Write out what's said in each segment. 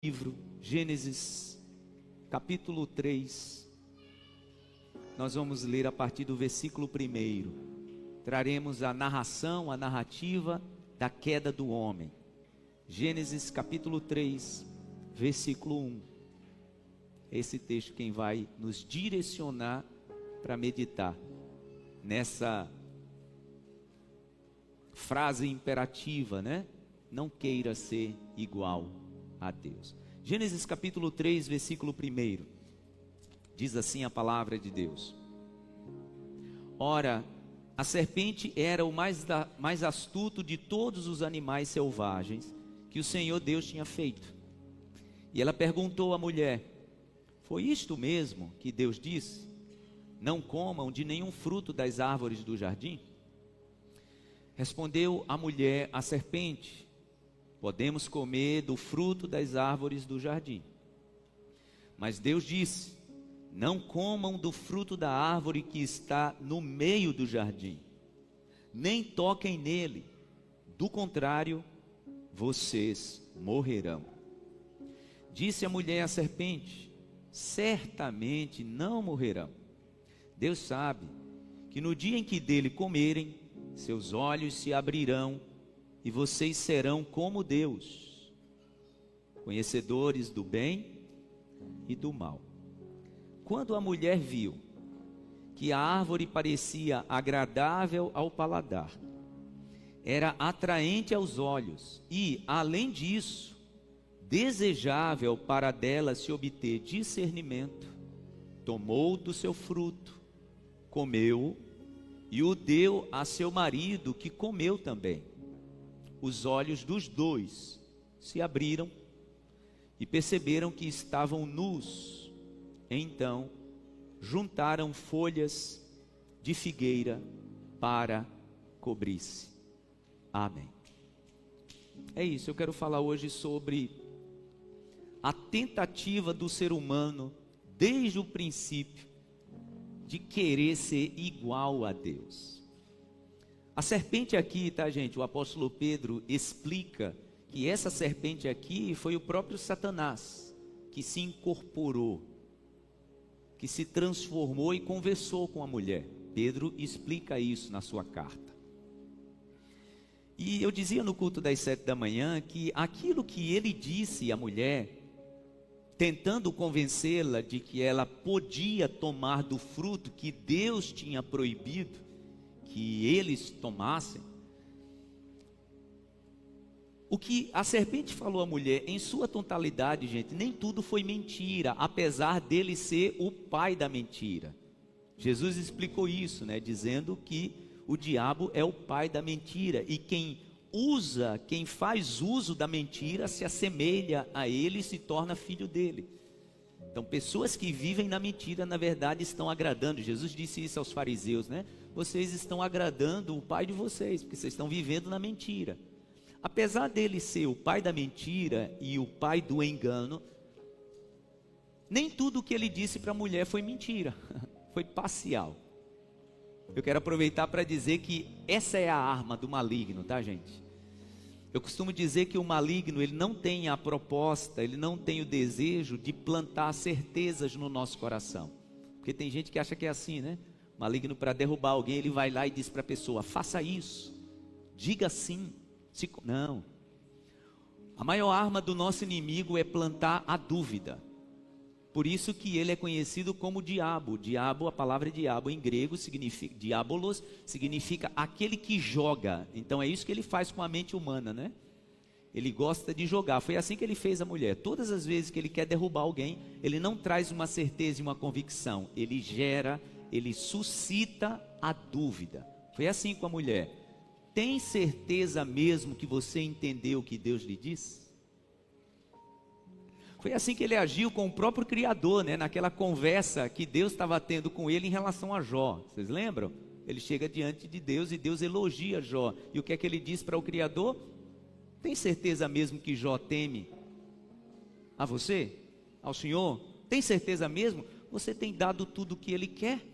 livro Gênesis, capítulo 3, nós vamos ler a partir do versículo 1. Traremos a narração, a narrativa da queda do homem. Gênesis capítulo 3, versículo 1. Esse texto quem vai nos direcionar para meditar nessa frase imperativa, né? Não queira ser igual a Deus. Gênesis capítulo 3, versículo 1. Diz assim a palavra de Deus: Ora, a serpente era o mais astuto de todos os animais selvagens que o Senhor Deus tinha feito. E ela perguntou à mulher: Foi isto mesmo que Deus disse? Não comam de nenhum fruto das árvores do jardim? Respondeu a mulher à serpente: Podemos comer do fruto das árvores do jardim. Mas Deus disse: Não comam do fruto da árvore que está no meio do jardim, nem toquem nele, do contrário, vocês morrerão. Disse a mulher à serpente: Certamente não morrerão. Deus sabe que no dia em que dele comerem, seus olhos se abrirão e vocês serão como Deus, conhecedores do bem e do mal. Quando a mulher viu que a árvore parecia agradável ao paladar, era atraente aos olhos e, além disso, desejável para dela se obter discernimento, tomou do seu fruto, comeu e o deu a seu marido, que comeu também. Os olhos dos dois se abriram e perceberam que estavam nus. Então juntaram folhas de figueira para cobrir-se. Amém. É isso, eu quero falar hoje sobre a tentativa do ser humano, desde o princípio, de querer ser igual a Deus. A serpente aqui, tá, gente? O apóstolo Pedro explica que essa serpente aqui foi o próprio Satanás que se incorporou, que se transformou e conversou com a mulher. Pedro explica isso na sua carta. E eu dizia no culto das 7 da manhã que aquilo que ele disse à mulher, tentando convencê-la de que ela podia tomar do fruto que Deus tinha proibido que eles tomassem, o que a serpente falou à mulher, em sua totalidade, gente, nem tudo foi mentira, apesar dele ser o pai da mentira. Jesus explicou isso, né, dizendo que o diabo é o pai da mentira, e quem faz uso da mentira se assemelha a ele e se torna filho dele. Então, pessoas que vivem na mentira, na verdade, estão agradando. Jesus disse isso aos fariseus, né? Vocês estão agradando o pai de vocês, porque vocês estão vivendo na mentira. Apesar dele ser o pai da mentira e o pai do engano, nem tudo o que ele disse para a mulher foi mentira, foi parcial. Eu quero aproveitar para dizer que essa é a arma do maligno, tá, gente? Eu costumo dizer que o maligno, ele não tem a proposta, ele não tem o desejo de plantar certezas no nosso coração. Porque tem gente que acha que é assim, né? O maligno, para derrubar alguém, ele vai lá e diz para a pessoa: faça isso, diga sim. Não. A maior arma do nosso inimigo é plantar a dúvida. Por isso que ele é conhecido como diabo. Diabo, a palavra diabo em grego significa, diabolos, significa aquele que joga. Então é isso que ele faz com a mente humana, né? Ele gosta de jogar. Foi assim que ele fez a mulher. Todas as vezes que ele quer derrubar alguém, ele não traz uma certeza e uma convicção. Ele gera, ele suscita a dúvida. Foi assim com a mulher. Tem certeza mesmo que você entendeu o que Deus lhe disse? Foi assim que ele agiu com o próprio Criador, né? Naquela conversa que Deus estava tendo com ele em relação a Jó. Vocês lembram? Ele chega diante de Deus e Deus elogia Jó. E o que é que ele diz para o Criador? Tem certeza mesmo que Jó teme a você? Ao Senhor? Tem certeza mesmo? Você tem dado tudo o que ele quer?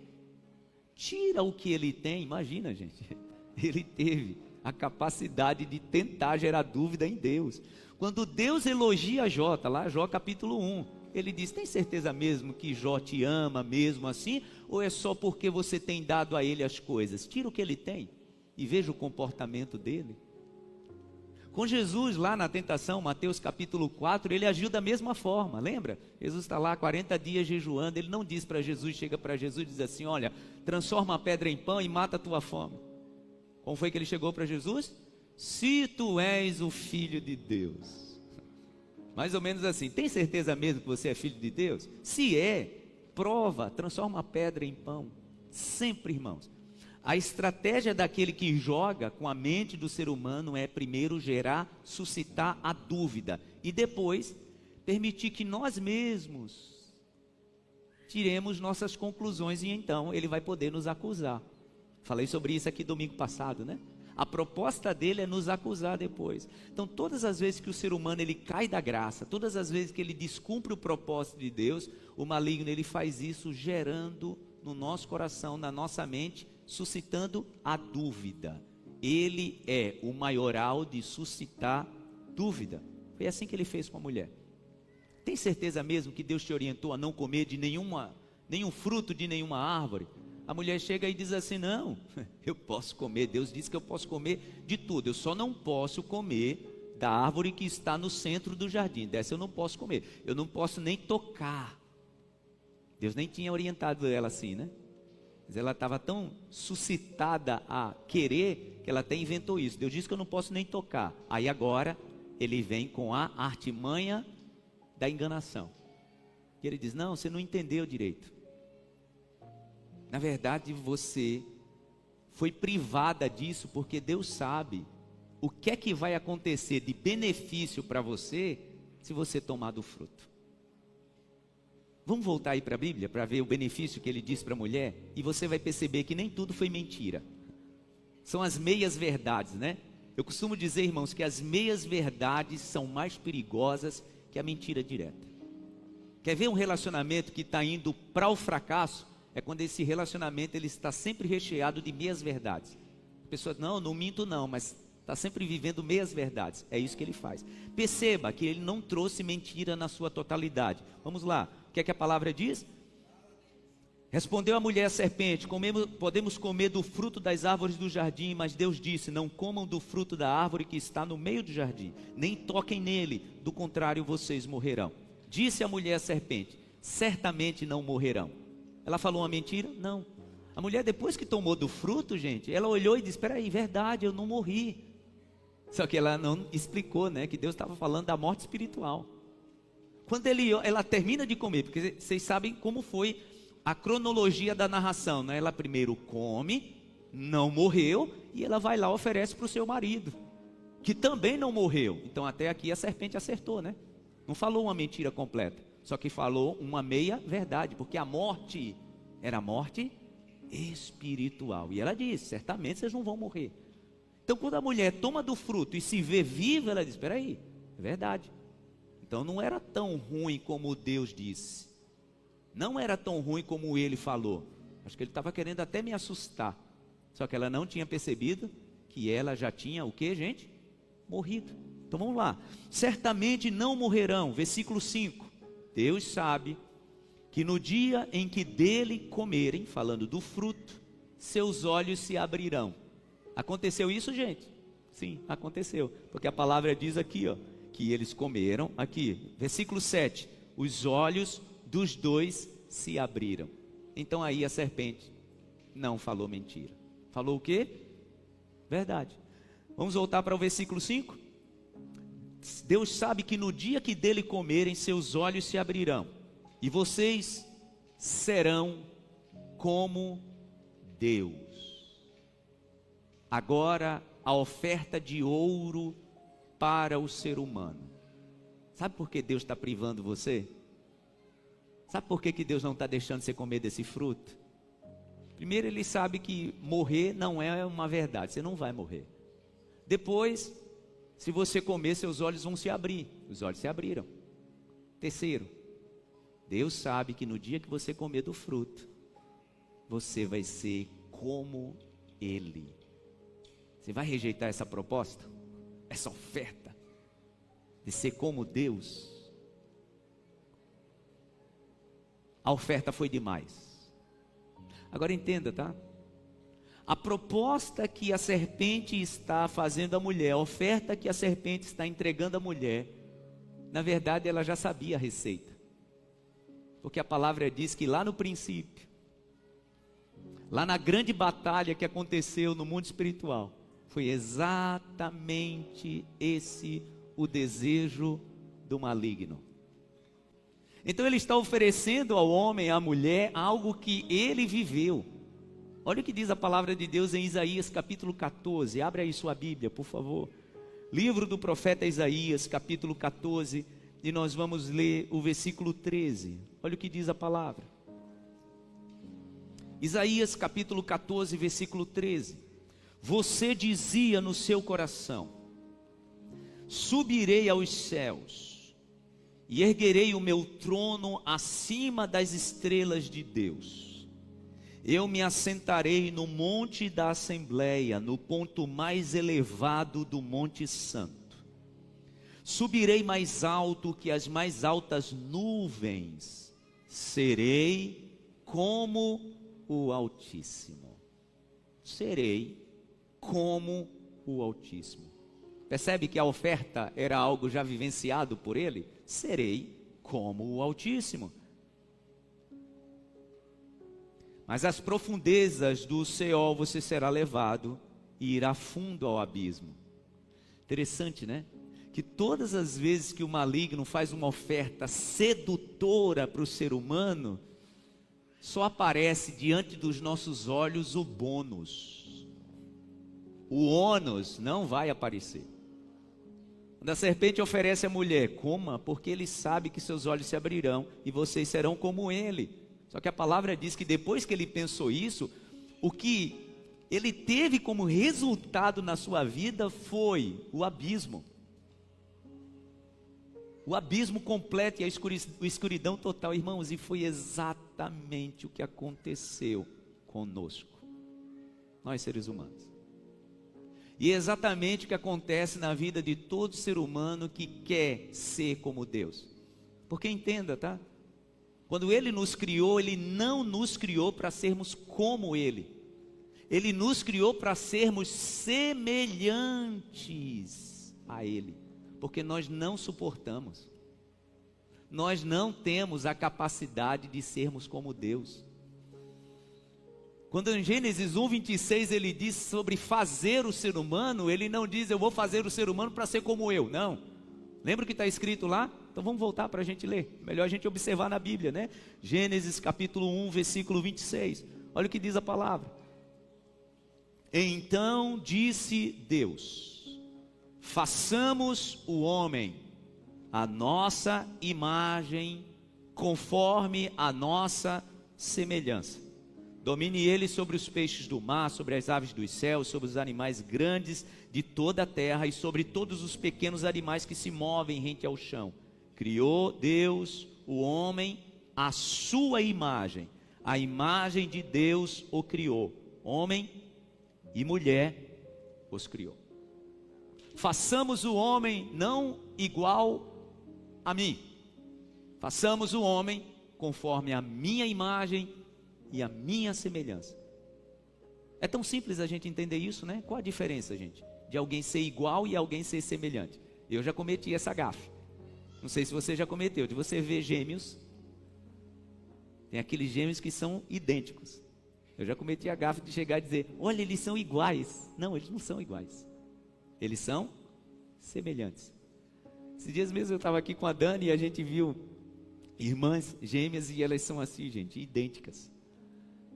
Tira o que ele tem. Imagina, gente. Ele teve a capacidade de tentar gerar dúvida em Deus. Quando Deus elogia Jó, está lá Jó capítulo 1, ele diz: tem certeza mesmo que Jó te ama mesmo assim? Ou é só porque você tem dado a ele as coisas? Tira o que ele tem e veja o comportamento dele. Com Jesus lá na tentação, Mateus capítulo 4, ele agiu da mesma forma, lembra? Jesus está lá 40 dias jejuando, ele não diz para Jesus, chega para Jesus e diz assim: olha, transforma a pedra em pão e mata a tua fome. Como foi que ele chegou para Jesus? Se tu és o Filho de Deus. Mais ou menos assim, tem certeza mesmo que você é filho de Deus? Se é, prova, transforma a pedra em pão. Sempre, irmãos. A estratégia daquele que joga com a mente do ser humano é primeiro suscitar a dúvida e depois permitir que nós mesmos tiremos nossas conclusões e então ele vai poder nos acusar. Falei sobre isso aqui domingo passado, né? A proposta dele é nos acusar depois. Então todas as vezes que o ser humano ele cai da graça, todas as vezes que ele descumpre o propósito de Deus, o maligno ele faz isso gerando no nosso coração, na nossa mente, suscitando a dúvida. Ele é o maioral de suscitar dúvida. Foi assim que ele fez com a mulher. Tem certeza mesmo que Deus te orientou a não comer de nenhum fruto de nenhuma árvore? A mulher chega e diz assim: não, eu posso comer, Deus disse que eu posso comer de tudo, eu só não posso comer da árvore que está no centro do jardim, dessa eu não posso comer, eu não posso nem tocar. Deus nem tinha orientado ela assim, né? Mas ela estava tão suscitada a querer, que ela até inventou isso. Deus disse que eu não posso nem tocar. Aí agora, ele vem com a artimanha da enganação. E ele diz: não, você não entendeu direito. Na verdade, você foi privada disso, porque Deus sabe o que é que vai acontecer de benefício para você, se você tomar do fruto. Vamos voltar aí para a Bíblia, para ver o benefício que ele diz para a mulher, e você vai perceber que nem tudo foi mentira. São as meias verdades, né? Eu costumo dizer, irmãos, que as meias verdades são mais perigosas que a mentira direta. Quer ver um relacionamento que está indo para o fracasso? É quando esse relacionamento ele está sempre recheado de meias verdades. A pessoa, não minto não, mas está sempre vivendo meias verdades. É isso que ele faz. Perceba que ele não trouxe mentira na sua totalidade. Vamos lá. O que é que a palavra diz? Respondeu a mulher à serpente: podemos comer do fruto das árvores do jardim, mas Deus disse: não comam do fruto da árvore que está no meio do jardim, nem toquem nele, do contrário vocês morrerão. Disse a mulher à serpente: certamente não morrerão. Ela falou uma mentira? Não. A mulher, depois que tomou do fruto, gente, ela olhou e disse: espera aí, verdade, eu não morri. Só que ela não explicou, né, que Deus estava falando da morte espiritual. Quando ela termina de comer, porque vocês sabem como foi a cronologia da narração, né? Ela primeiro come, não morreu, e ela vai lá e oferece para o seu marido, que também não morreu. Então até aqui a serpente acertou, né? Não falou uma mentira completa, só que falou uma meia verdade, porque a morte era morte espiritual. E ela disse: certamente vocês não vão morrer. Então quando a mulher toma do fruto e se vê viva, ela diz: espera aí, é verdade. Então não era tão ruim como Deus disse. Não era tão ruim como ele falou. Acho que ele estava querendo até me assustar. Só que ela não tinha percebido que ela já tinha o que, gente? Morrido. Então vamos lá. Certamente não morrerão. Versículo 5. Deus sabe que no dia em que dele comerem, falando do fruto, seus olhos se abrirão. Aconteceu isso, gente? Sim, aconteceu. Porque a palavra diz aqui, ó, que eles comeram, aqui, versículo 7, os olhos dos dois se abriram. Então aí a serpente não falou mentira. Falou o quê? Verdade. Vamos voltar para o versículo 5? Deus sabe que no dia que dele comerem, seus olhos se abrirão, e vocês serão como Deus. Agora a oferta de ouro para o ser humano. Sabe por que Deus está privando você? Sabe por que Deus não está deixando você comer desse fruto? Primeiro, Ele sabe que morrer não é uma verdade, você não vai morrer. Depois, se você comer, seus olhos vão se abrir. Os olhos se abriram. Terceiro, Deus sabe que no dia que você comer do fruto, você vai ser como Ele. Você vai rejeitar essa proposta? Essa oferta? de ser como Deus, a oferta foi demais. Agora entenda, tá? A proposta que a serpente está fazendo à mulher, a oferta que a serpente está entregando à mulher, na verdade ela já sabia a receita. Porque a palavra diz que lá no princípio, lá na grande batalha que aconteceu no mundo espiritual, foi exatamente esse o desejo do maligno. Então ele está oferecendo ao homem, à mulher, algo que ele viveu. Olha o que diz a palavra de Deus em Isaías capítulo 14, abre aí sua Bíblia, por favor. Livro do profeta Isaías, capítulo 14, e nós vamos ler o versículo 13. Olha o que diz a palavra. Isaías capítulo 14, versículo 13. Você dizia no seu coração: subirei aos céus e erguerei o meu trono acima das estrelas de Deus. Eu me assentarei no monte da Assembleia, no ponto mais elevado do Monte Santo. Subirei mais alto que as mais altas nuvens. Serei como o Altíssimo. Serei como o Altíssimo. Percebe que a oferta era algo já vivenciado por ele? Serei como o Altíssimo. Mas às profundezas do Seol você será levado e irá fundo ao abismo. Interessante, né? Que todas as vezes que o maligno faz uma oferta sedutora para o ser humano, só aparece diante dos nossos olhos o bônus. O ônus não vai aparecer. Quando a serpente oferece à mulher, coma, porque ele sabe que seus olhos se abrirão e vocês serão como ele. Só que a palavra diz que depois que ele pensou isso, o que ele teve como resultado na sua vida foi o abismo. O abismo completo e a escuridão total, irmãos, e foi exatamente o que aconteceu conosco, nós seres humanos. E é exatamente o que acontece na vida de todo ser humano que quer ser como Deus. Porque entenda, tá? Quando Ele nos criou, Ele não nos criou para sermos como Ele. Ele nos criou para sermos semelhantes a Ele. Porque nós não suportamos. Nós não temos a capacidade de sermos como Deus. Quando em Gênesis 1:26 ele diz sobre fazer o ser humano, ele não diz eu vou fazer o ser humano para ser como eu, não. Lembra o que está escrito lá? Então vamos voltar para a gente ler. Melhor a gente observar na Bíblia, né? Gênesis capítulo 1, versículo 26. Olha o que diz a palavra. Então disse Deus: façamos o homem à nossa imagem, conforme a nossa semelhança. Domine ele sobre os peixes do mar, sobre as aves dos céus, sobre os animais grandes de toda a terra e sobre todos os pequenos animais que se movem rente ao chão. Criou Deus o homem à sua imagem. A imagem de Deus o criou. Homem e mulher os criou. Façamos o homem não igual a mim. Façamos o homem conforme a minha imagem e a minha semelhança. É tão simples a gente entender isso, né? Qual a diferença, gente, de alguém ser igual e alguém ser semelhante? Eu já cometi essa gafe. Não sei se você já cometeu, de você ver gêmeos. Tem aqueles gêmeos que são idênticos. Eu já cometi a gafe de chegar e dizer, olha, eles são iguais. Não, eles não são iguais. Eles são semelhantes. Esses dias mesmo eu estava aqui com a Dani e a gente viu irmãs gêmeas e elas são assim, gente, idênticas.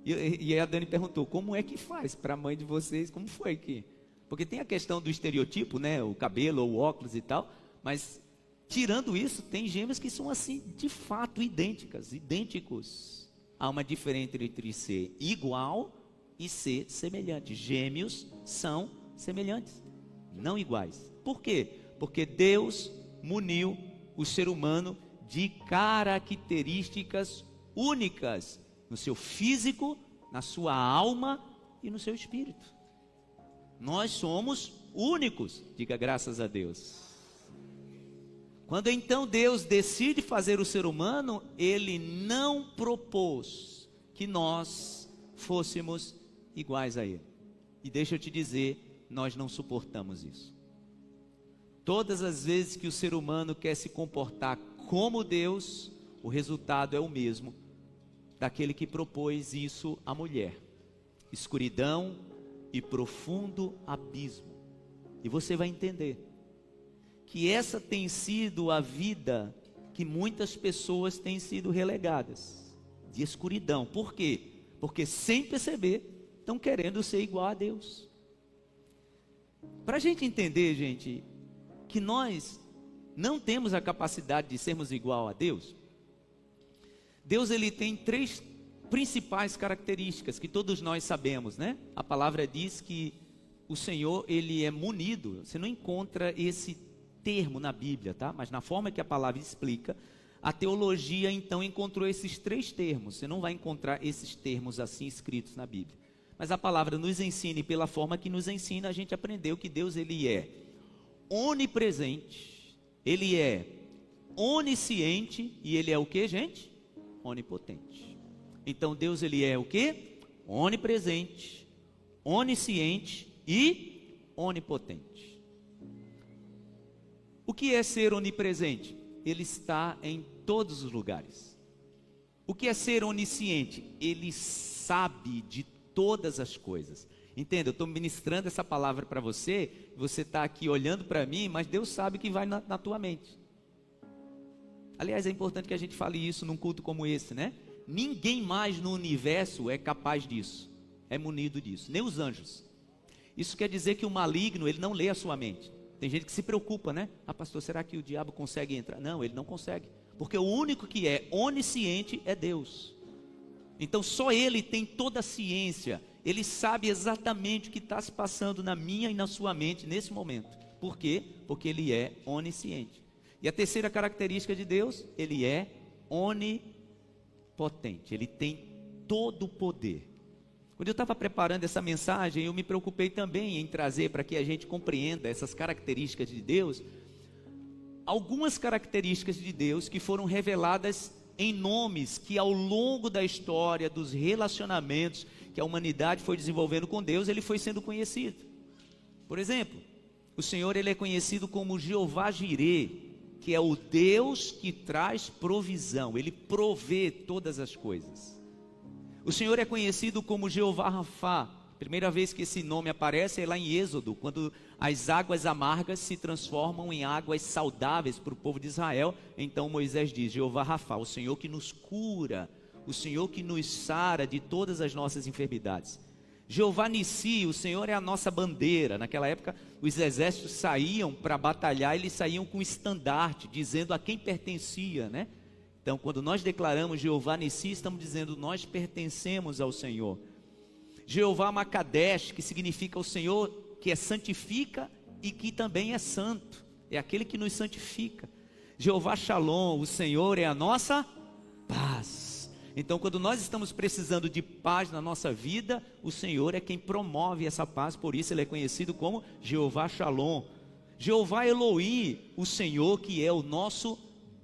E a Dani perguntou, como é que faz para a mãe de vocês, como foi que... Porque tem a questão do estereotipo, né, o cabelo ou o óculos e tal, mas tirando isso, tem gêmeas que são assim, de fato, idênticos. Há uma diferença entre ser igual e ser semelhante. Gêmeos são semelhantes, não iguais. Por quê? Porque Deus muniu o ser humano de características únicas no seu físico, na sua alma e no seu espírito. Nós somos únicos, diga graças a Deus. Quando então Deus decide fazer o ser humano, Ele não propôs que nós fôssemos iguais a Ele. E deixa eu te dizer, nós não suportamos isso. Todas as vezes que o ser humano quer se comportar como Deus, o resultado é o mesmo daquele que propôs isso à mulher: escuridão e profundo abismo. E você vai entender que essa tem sido a vida que muitas pessoas têm sido relegadas, de escuridão. Por quê? Porque sem perceber, estão querendo ser igual a Deus. Para a gente entender, gente, que nós não temos a capacidade de sermos igual a Deus, Deus ele tem 3 principais características que todos nós sabemos, né? A palavra diz que o Senhor ele é munido. Você não encontra esse termo na Bíblia, tá? Mas na forma que a palavra explica, a teologia então encontrou esses 3 termos. Você não vai encontrar esses termos assim escritos na Bíblia. Mas a palavra nos ensina, e pela forma que nos ensina, a gente aprendeu que Deus ele é onipresente, ele é onisciente e ele é o que, gente? Onipotente. Então Deus ele é o que? Onipresente, onisciente e onipotente. O que é ser onipresente? Ele está em todos os lugares. O que é ser onisciente? Ele sabe de todas as coisas. Entenda, eu estou ministrando essa palavra para você, você está aqui olhando para mim, mas Deus sabe o que vai na tua mente. Aliás, é importante que a gente fale isso num culto como esse, né? Ninguém mais no universo é capaz disso, é munido disso, nem os anjos. Isso quer dizer que o maligno, ele não lê a sua mente. Tem gente que se preocupa, né? Ah, pastor, será que o diabo consegue entrar? Não, ele não consegue, porque o único que é onisciente é Deus. Então só Ele tem toda a ciência, Ele sabe exatamente o que está se passando na minha e na sua mente nesse momento. Por quê? Porque Ele é onisciente. E a terceira característica de Deus, Ele é onipotente, Ele tem todo o poder. Quando eu estava preparando essa mensagem, eu me preocupei também em trazer para que a gente compreenda essas características de Deus, algumas características de Deus que foram reveladas em nomes que ao longo da história, dos relacionamentos que a humanidade foi desenvolvendo com Deus, ele foi sendo conhecido. Por exemplo, o Senhor ele é conhecido como Jeová Jirê, que é o Deus que traz provisão, ele provê todas as coisas. O Senhor é conhecido como Jeová Rafá. Primeira vez que esse nome aparece é lá em Êxodo, quando as águas amargas se transformam em águas saudáveis para o povo de Israel. Então Moisés diz: Jeová Rafá, o Senhor que nos cura, o Senhor que nos sara de todas as nossas enfermidades. Jeová Nissi, o Senhor é a nossa bandeira. Naquela época os exércitos saíam para batalhar, eles saíam com estandarte, dizendo a quem pertencia, né? Então quando nós declaramos Jeová Nissi, estamos dizendo nós pertencemos ao Senhor. Jeová Makadesh, que significa o Senhor que é santifica e que também é santo, é aquele que nos santifica. Jeová Shalom, o Senhor é a nossa paz. Então quando nós estamos precisando de paz na nossa vida, o Senhor é quem promove essa paz, por isso ele é conhecido como Jeová Shalom. Jeová Elohim, o Senhor que é o nosso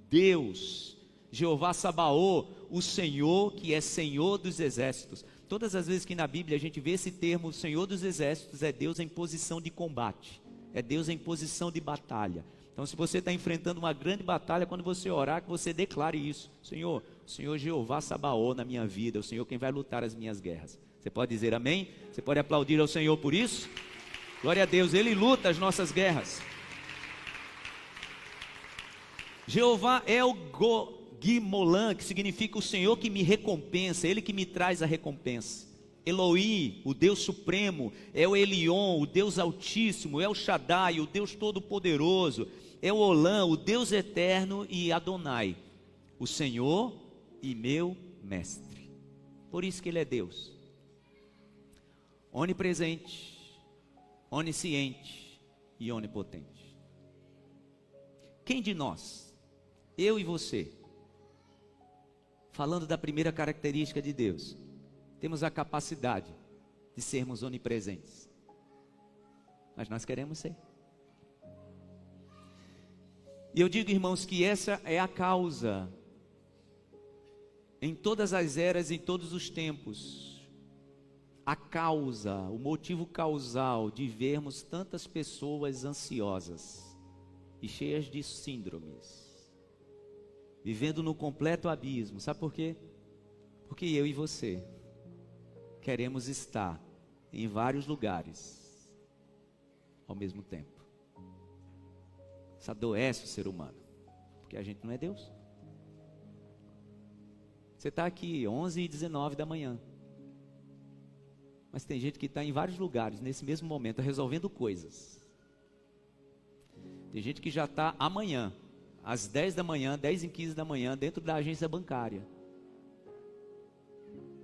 Deus. Jeová Sabaô, o Senhor que é Senhor dos exércitos. Todas as vezes que na Bíblia a gente vê esse termo, Senhor dos exércitos, é Deus em posição de combate, é Deus em posição de batalha. Então se você está enfrentando uma grande batalha, quando você orar, que você declare isso: Senhor, o Senhor Jeová Sabaô na minha vida, o Senhor quem vai lutar as minhas guerras. Você pode dizer amém? Você pode aplaudir ao Senhor por isso? Glória a Deus, Ele luta as nossas guerras. Jeová El-Gimolan, que significa o Senhor que me recompensa, Ele que me traz a recompensa. Elohim, o Deus Supremo, é o Elion, o Deus Altíssimo, é o Shaddai, o Deus Todo-Poderoso, é o Olã, o Deus Eterno, e Adonai, o Senhor e meu Mestre. Por isso que Ele é Deus, onipresente, onisciente e onipotente. Quem de nós, eu e você, falando da primeira característica de Deus, temos a capacidade de sermos onipresentes? Mas nós queremos ser. E eu digo, irmãos, que essa é a causa, em todas as eras, em todos os tempos, a causa, o motivo causal de vermos tantas pessoas ansiosas e cheias de síndromes, vivendo no completo abismo. Sabe por quê? Porque eu e você queremos estar em vários lugares ao mesmo tempo. Isso adoece o ser humano, porque a gente não é Deus. Você está aqui 11h19 da manhã, mas tem gente que está em vários lugares nesse mesmo momento resolvendo coisas. Tem gente que já está amanhã às 10 da manhã, 10h15 da manhã, dentro da agência bancária.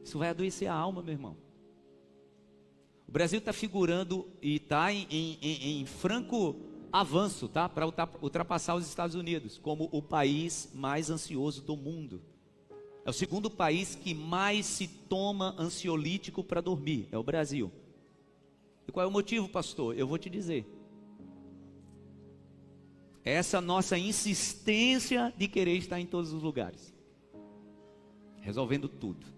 Isso vai adoecer a alma, meu irmão. O Brasil está figurando e está em franco avanço, tá? Para ultrapassar os Estados Unidos como o país mais ansioso do mundo. É o segundo país que mais se toma ansiolítico para dormir, é o Brasil. E qual é o motivo, pastor? Eu vou te dizer. É essa nossa insistência de querer estar em todos os lugares, resolvendo tudo.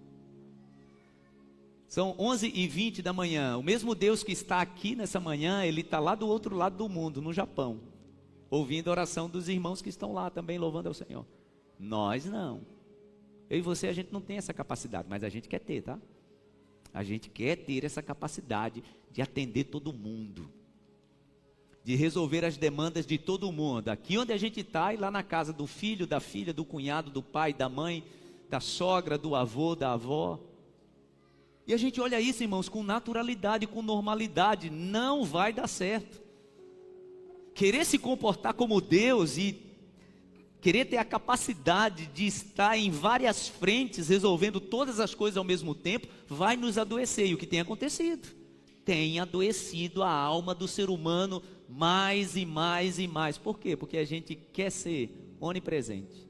São 11h20 da manhã, o mesmo Deus que está aqui nessa manhã, Ele está lá do outro lado do mundo, no Japão, ouvindo a oração dos irmãos que estão lá também louvando ao Senhor. Nós não. Eu e você, a gente não tem essa capacidade, mas a gente quer ter, tá? A gente quer ter essa capacidade de atender todo mundo, de resolver as demandas de todo mundo, aqui onde a gente está e lá na casa do filho, da filha, do cunhado, do pai, da mãe, da sogra, do avô, da avó. E a gente olha isso, irmãos, com naturalidade, com normalidade. Não vai dar certo. Querer se comportar como Deus e querer ter a capacidade de estar em várias frentes, resolvendo todas as coisas ao mesmo tempo, vai nos adoecer. E o que tem acontecido? Tem adoecido a alma do ser humano mais e mais e mais. Por quê? Porque a gente quer ser onipresente.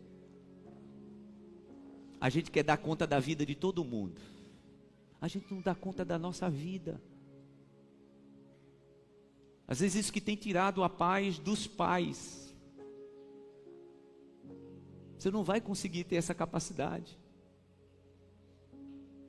A gente quer dar conta da vida de todo mundo. A gente não dá conta da nossa vida. Às vezes isso que tem tirado a paz dos pais. Você não vai conseguir ter essa capacidade.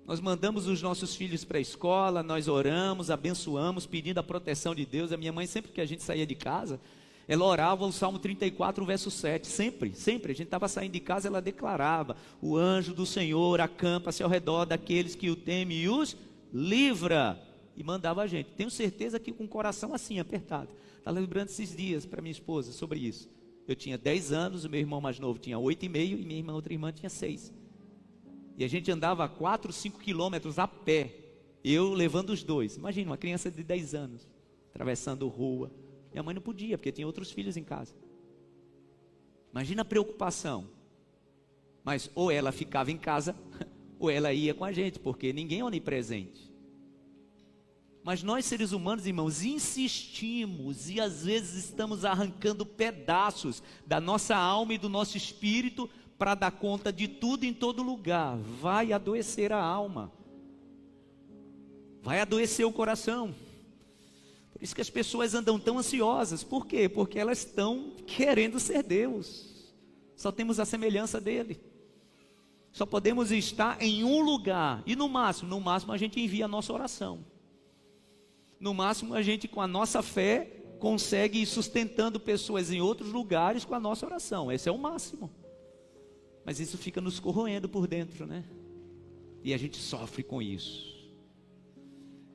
Nós mandamos os nossos filhos para a escola, nós oramos, abençoamos, pedindo a proteção de Deus. A minha mãe, sempre que a gente saía de casa, ela orava o Salmo 34, verso 7, sempre, a gente estava saindo de casa, ela declarava: o anjo do Senhor acampa-se ao redor daqueles que o temem e os livra, e mandava a gente. Tenho certeza que com o coração assim, apertado. Está lembrando esses dias para minha esposa sobre isso. Eu tinha 10 anos, o meu irmão mais novo tinha 8,5 e minha irmã, outra irmã, tinha 6. E a gente andava 4, 5 quilômetros a pé, eu levando os dois. Imagina, uma criança de 10 anos, atravessando rua. Minha mãe não podia, porque tinha outros filhos em casa. Imagina a preocupação. Mas ou ela ficava em casa, ou ela ia com a gente, porque ninguém é onipresente. Mas nós, seres humanos, irmãos, insistimos e às vezes estamos arrancando pedaços da nossa alma e do nosso espírito para dar conta de tudo em todo lugar. Vai adoecer a alma, vai adoecer o coração. Por isso que as pessoas andam tão ansiosas. Por quê? Porque elas estão querendo ser Deus. Só temos a semelhança dele. Só podemos estar em um lugar. E no máximo a gente envia a nossa oração. No máximo a gente, com a nossa fé, consegue ir sustentando pessoas em outros lugares com a nossa oração. Esse é o máximo. Mas isso fica nos corroendo por dentro, né? E a gente sofre com isso.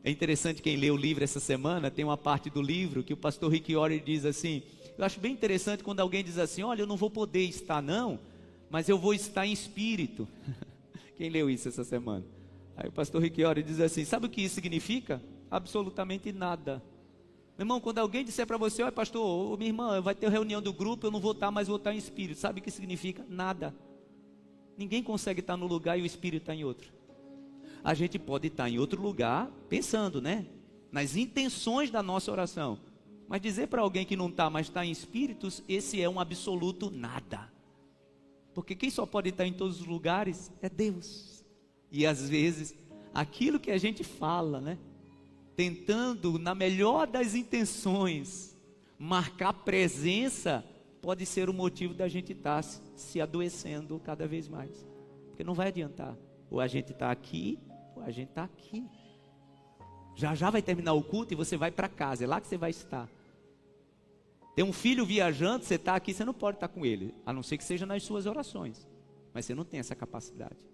É interessante, quem lê o livro essa semana, tem uma parte do livro que o pastor Rick Warren diz assim, eu acho bem interessante quando alguém diz assim: olha, eu não vou poder estar não, mas eu vou estar em espírito. Quem leu isso essa semana? Aí o pastor Rick Warren diz assim: sabe o que isso significa? Absolutamente nada. Meu irmão, quando alguém disser para você: olha, pastor, minha irmã, vai ter reunião do grupo, eu não vou estar, mas vou estar em espírito. Sabe o que significa? Nada. Ninguém consegue estar no lugar e o espírito está em outro. A gente pode estar em outro lugar, pensando, né? Nas intenções da nossa oração. Mas dizer para alguém que não está, mas está em espíritos, esse é um absoluto nada. Porque quem só pode estar em todos os lugares é Deus. E às vezes, aquilo que a gente fala, né? Tentando, na melhor das intenções, marcar presença, pode ser o motivo da gente estar se adoecendo cada vez mais. Porque não vai adiantar. Ou a gente está aqui, ou a gente está aqui. Já já vai terminar o culto e você vai para casa, é lá que você vai estar. Tem um filho viajando, você está aqui, você não pode estar com ele, a não ser que seja nas suas orações. Mas você não tem essa capacidade.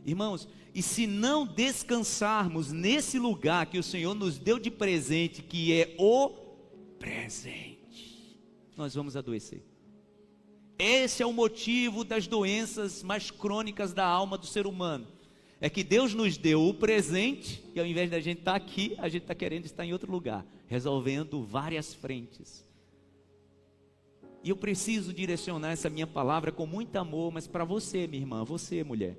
Irmãos, e se não descansarmos nesse lugar que o Senhor nos deu de presente, que é o presente, nós vamos adoecer. Esse é o motivo das doenças mais crônicas da alma do ser humano. É que Deus nos deu o presente, e ao invés da gente estar aqui, a gente está querendo estar em outro lugar, resolvendo várias frentes. E eu preciso direcionar essa minha palavra com muito amor, mas para você, minha irmã, você, mulher.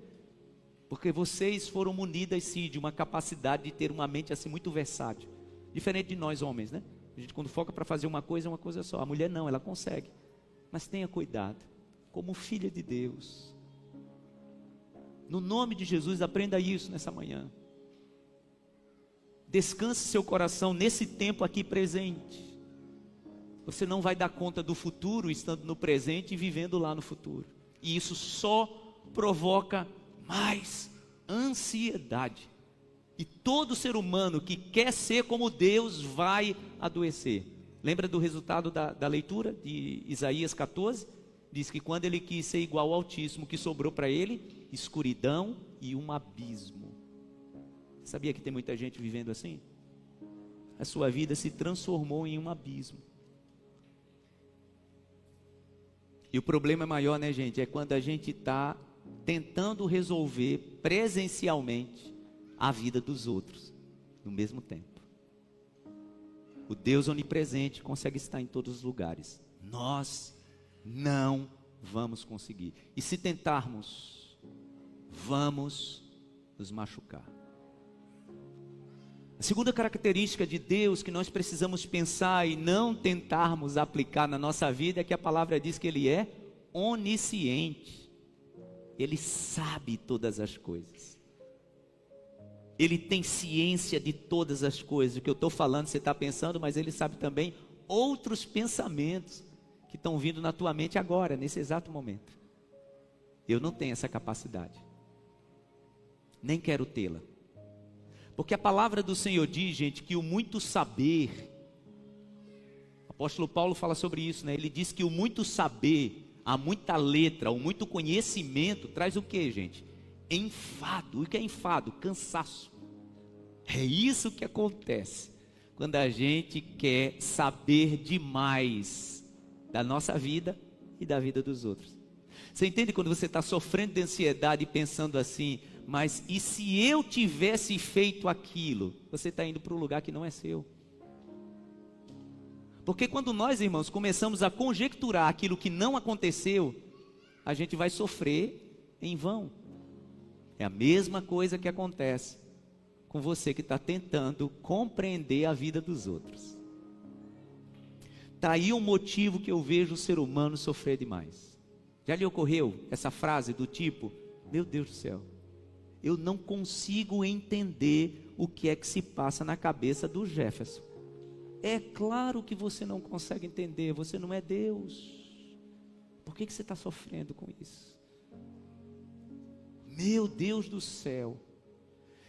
Porque vocês foram munidas, sim, de uma capacidade de ter uma mente assim muito versátil. Diferente de nós homens, né? A gente quando foca para fazer uma coisa, é uma coisa só. A mulher não, ela consegue. Mas tenha cuidado, como filha de Deus. No nome de Jesus, aprenda isso nessa manhã. Descanse seu coração nesse tempo aqui presente. Você não vai dar conta do futuro estando no presente e vivendo lá no futuro. E isso só provoca mais ansiedade. E todo ser humano que quer ser como Deus vai adoecer. Lembra do resultado da leitura de Isaías 14? Diz que quando ele quis ser igual ao Altíssimo, o que sobrou para ele? Escuridão e um abismo. Sabia que tem muita gente vivendo assim? A sua vida se transformou em um abismo. E o problema maior, né, gente? É quando a gente está tentando resolver presencialmente a vida dos outros, no mesmo tempo. O Deus onipresente consegue estar em todos os lugares. Nós não vamos conseguir. E se tentarmos, vamos nos machucar. A segunda característica de Deus que nós precisamos pensar e não tentarmos aplicar na nossa vida é que a palavra diz que Ele é onisciente. Ele sabe todas as coisas. Ele tem ciência de todas as coisas. O que eu estou falando, você está pensando, mas Ele sabe também outros pensamentos que estão vindo na tua mente agora, nesse exato momento. Eu não tenho essa capacidade. Nem quero tê-la. Porque a palavra do Senhor diz, gente, que o muito saber, o apóstolo Paulo fala sobre isso, né? Ele diz que o muito saber, a muita letra, o muito conhecimento, traz o que, gente? Enfado. O que é enfado? Cansaço. É isso que acontece quando a gente quer saber demais da nossa vida e da vida dos outros. Você entende quando você está sofrendo de ansiedade e pensando assim, mas e se eu tivesse feito aquilo? Você está indo para um lugar que não é seu. Porque quando nós, irmãos, começamos a conjecturar aquilo que não aconteceu, a gente vai sofrer em vão. É a mesma coisa que acontece com você que está tentando compreender a vida dos outros. Está aí um motivo que eu vejo o ser humano sofrer demais. Já lhe ocorreu essa frase do tipo, meu Deus do céu, eu não consigo entender o que é que se passa na cabeça do Jefferson. É claro que você não consegue entender, você não é Deus. Por que você está sofrendo com isso? Meu Deus do céu,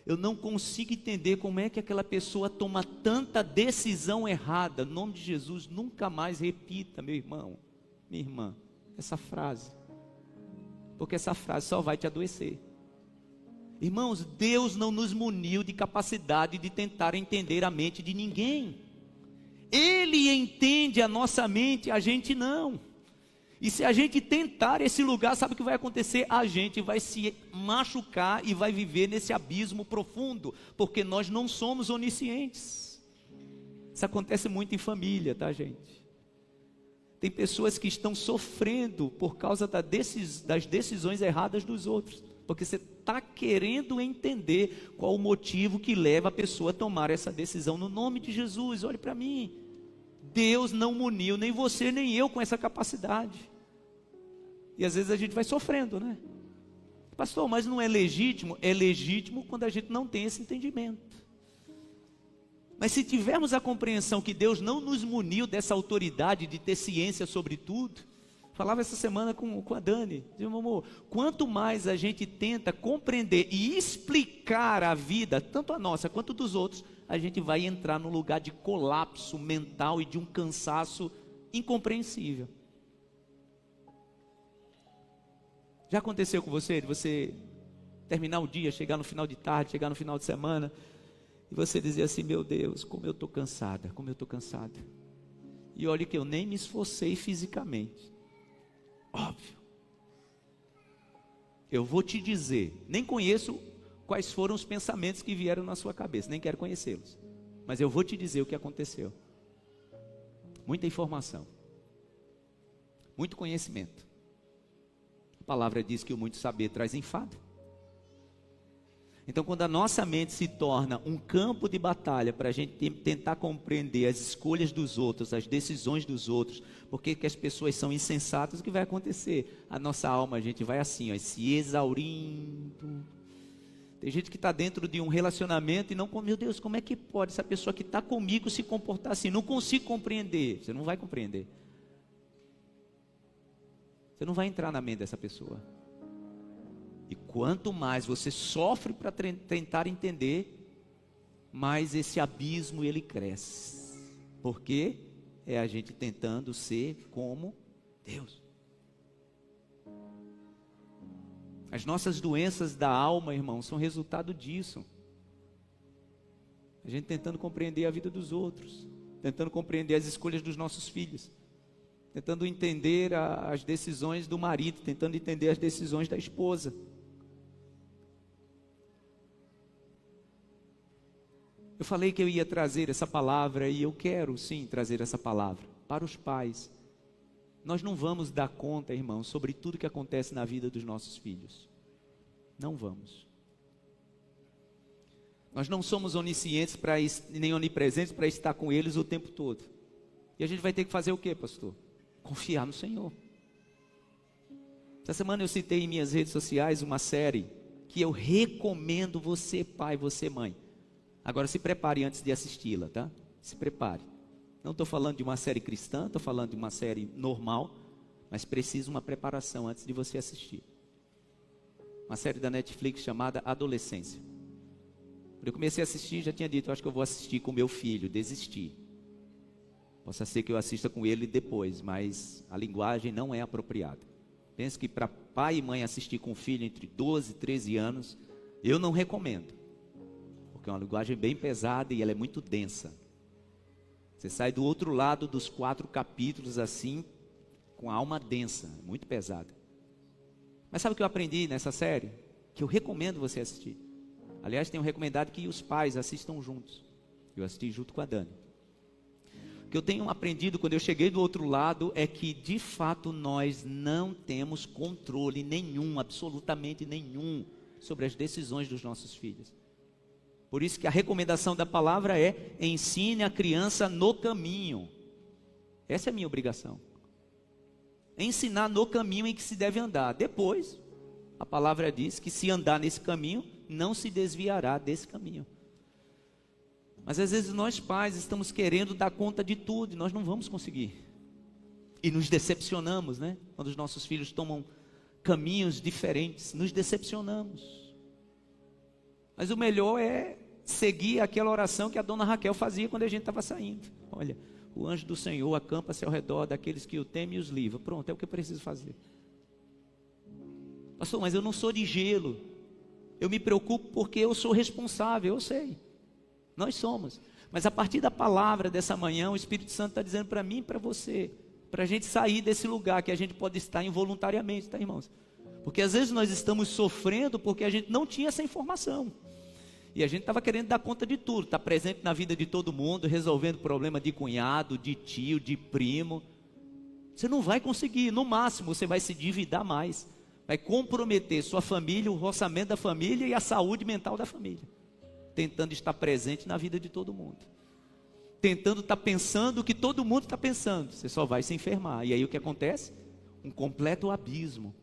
eu não consigo entender como é que aquela pessoa toma tanta decisão errada. Em nome de Jesus, nunca mais repita, meu irmão, minha irmã, essa frase. Porque essa frase só vai te adoecer. Irmãos, Deus não nos muniu de capacidade de tentar entender a mente de ninguém. Ele entende a nossa mente, a gente não. E se a gente tentar esse lugar, sabe o que vai acontecer? A gente vai se machucar e vai viver nesse abismo profundo, porque nós não somos oniscientes. Isso acontece muito em família, tá, gente? Tem pessoas que estão sofrendo por causa das decisões erradas dos outros, porque você está querendo entender qual o motivo que leva a pessoa a tomar essa decisão. No nome de Jesus, olhe para mim. Deus não muniu nem você nem eu com essa capacidade. E às vezes a gente vai sofrendo, né? Pastor, mas não é legítimo? É legítimo quando a gente não tem esse entendimento. Mas se tivermos a compreensão que Deus não nos muniu dessa autoridade de ter ciência sobre tudo, falava essa semana com a Dani, meu amor, quanto mais a gente tenta compreender e explicar a vida, tanto a nossa quanto dos outros, a gente vai entrar num lugar de colapso mental e de um cansaço incompreensível. Já aconteceu com você, de você terminar o dia, chegar no final de tarde, chegar no final de semana, e você dizer assim, meu Deus, como eu estou cansada, como eu estou cansada. E olha que eu nem me esforcei fisicamente. Óbvio. Eu vou te dizer, nem conheço quais foram os pensamentos que vieram na sua cabeça, nem quero conhecê-los. Mas eu vou te dizer o que aconteceu. Muita informação. Muito conhecimento. A palavra diz que o muito saber traz enfado. Então, quando a nossa mente se torna um campo de batalha para a gente tentar compreender as escolhas dos outros, as decisões dos outros, porque que as pessoas são insensatas, o que vai acontecer? A nossa alma, a gente vai assim, ó, se exaurindo. Tem gente que está dentro de um relacionamento e não, meu Deus, como é que pode essa pessoa que está comigo se comportar assim? Não consigo compreender. Você não vai compreender. Você não vai entrar na mente dessa pessoa. E quanto mais você sofre para tentar entender, mais esse abismo ele cresce. Porque é a gente tentando ser como Deus. As nossas doenças da alma, irmão, são resultado disso. A gente tentando compreender a vida dos outros, tentando compreender as escolhas dos nossos filhos, tentando entender as decisões do marido, tentando entender as decisões da esposa. Eu falei que eu ia trazer essa palavra e eu quero sim trazer essa palavra para os pais. Nós não vamos dar conta, irmãos, sobre tudo que acontece na vida dos nossos filhos. Não vamos. Nós não somos oniscientes nem onipresentes para estar com eles o tempo todo. E a gente vai ter que fazer o quê, pastor? Confiar no Senhor. Essa semana eu citei em minhas redes sociais uma série que eu recomendo você, pai, você, mãe. Agora se prepare antes de assisti-la, tá? Se prepare. Não estou falando de uma série cristã, estou falando de uma série normal, mas precisa uma preparação antes de você assistir. Uma série da Netflix chamada Adolescência. Quando eu comecei a assistir, já tinha dito, eu acho que eu vou assistir com meu filho, desisti. Possa ser que eu assista com ele depois, mas a linguagem não é apropriada. Penso que para pai e mãe assistir com o filho entre 12 e 13 anos, eu não recomendo. Porque é uma linguagem bem pesada e ela é muito densa. Você sai do outro lado dos 4 capítulos assim, com a alma densa, muito pesada. Mas sabe o que eu aprendi nessa série? Que eu recomendo você assistir. Aliás, tenho recomendado que os pais assistam juntos. Eu assisti junto com a Dani. O que eu tenho aprendido quando eu cheguei do outro lado é que de fato nós não temos controle nenhum, absolutamente nenhum, sobre as decisões dos nossos filhos. Por isso que a recomendação da palavra é: ensine a criança no caminho. Essa é a minha obrigação. Ensinar no caminho em que se deve andar. Depois, a palavra diz que se andar nesse caminho, não se desviará desse caminho. Mas às vezes nós pais estamos querendo dar conta de tudo e nós não vamos conseguir. E nos decepcionamos, né? Quando os nossos filhos tomam caminhos diferentes, nos decepcionamos. Mas o melhor é seguir aquela oração que a dona Raquel fazia quando a gente estava saindo. Olha, o anjo do Senhor acampa-se ao redor daqueles que o temem e os livra. Pronto, é o que eu preciso fazer. Pastor, mas eu não sou de gelo. Eu me preocupo porque eu sou responsável, eu sei. Nós somos. Mas a partir da palavra dessa manhã, o Espírito Santo está dizendo para mim e para você, para a gente sair desse lugar que a gente pode estar involuntariamente, tá, irmãos? Porque às vezes nós estamos sofrendo porque a gente não tinha essa informação. E a gente estava querendo dar conta de tudo, estar presente na vida de todo mundo, resolvendo problema de cunhado, de tio, de primo. Você não vai conseguir, no máximo você vai se endividar mais. Vai comprometer sua família, o orçamento da família e a saúde mental da família. Tentando estar presente na vida de todo mundo. Tentando estar pensando o que todo mundo está pensando. Você só vai se enfermar. E aí o que acontece? Um completo abismo.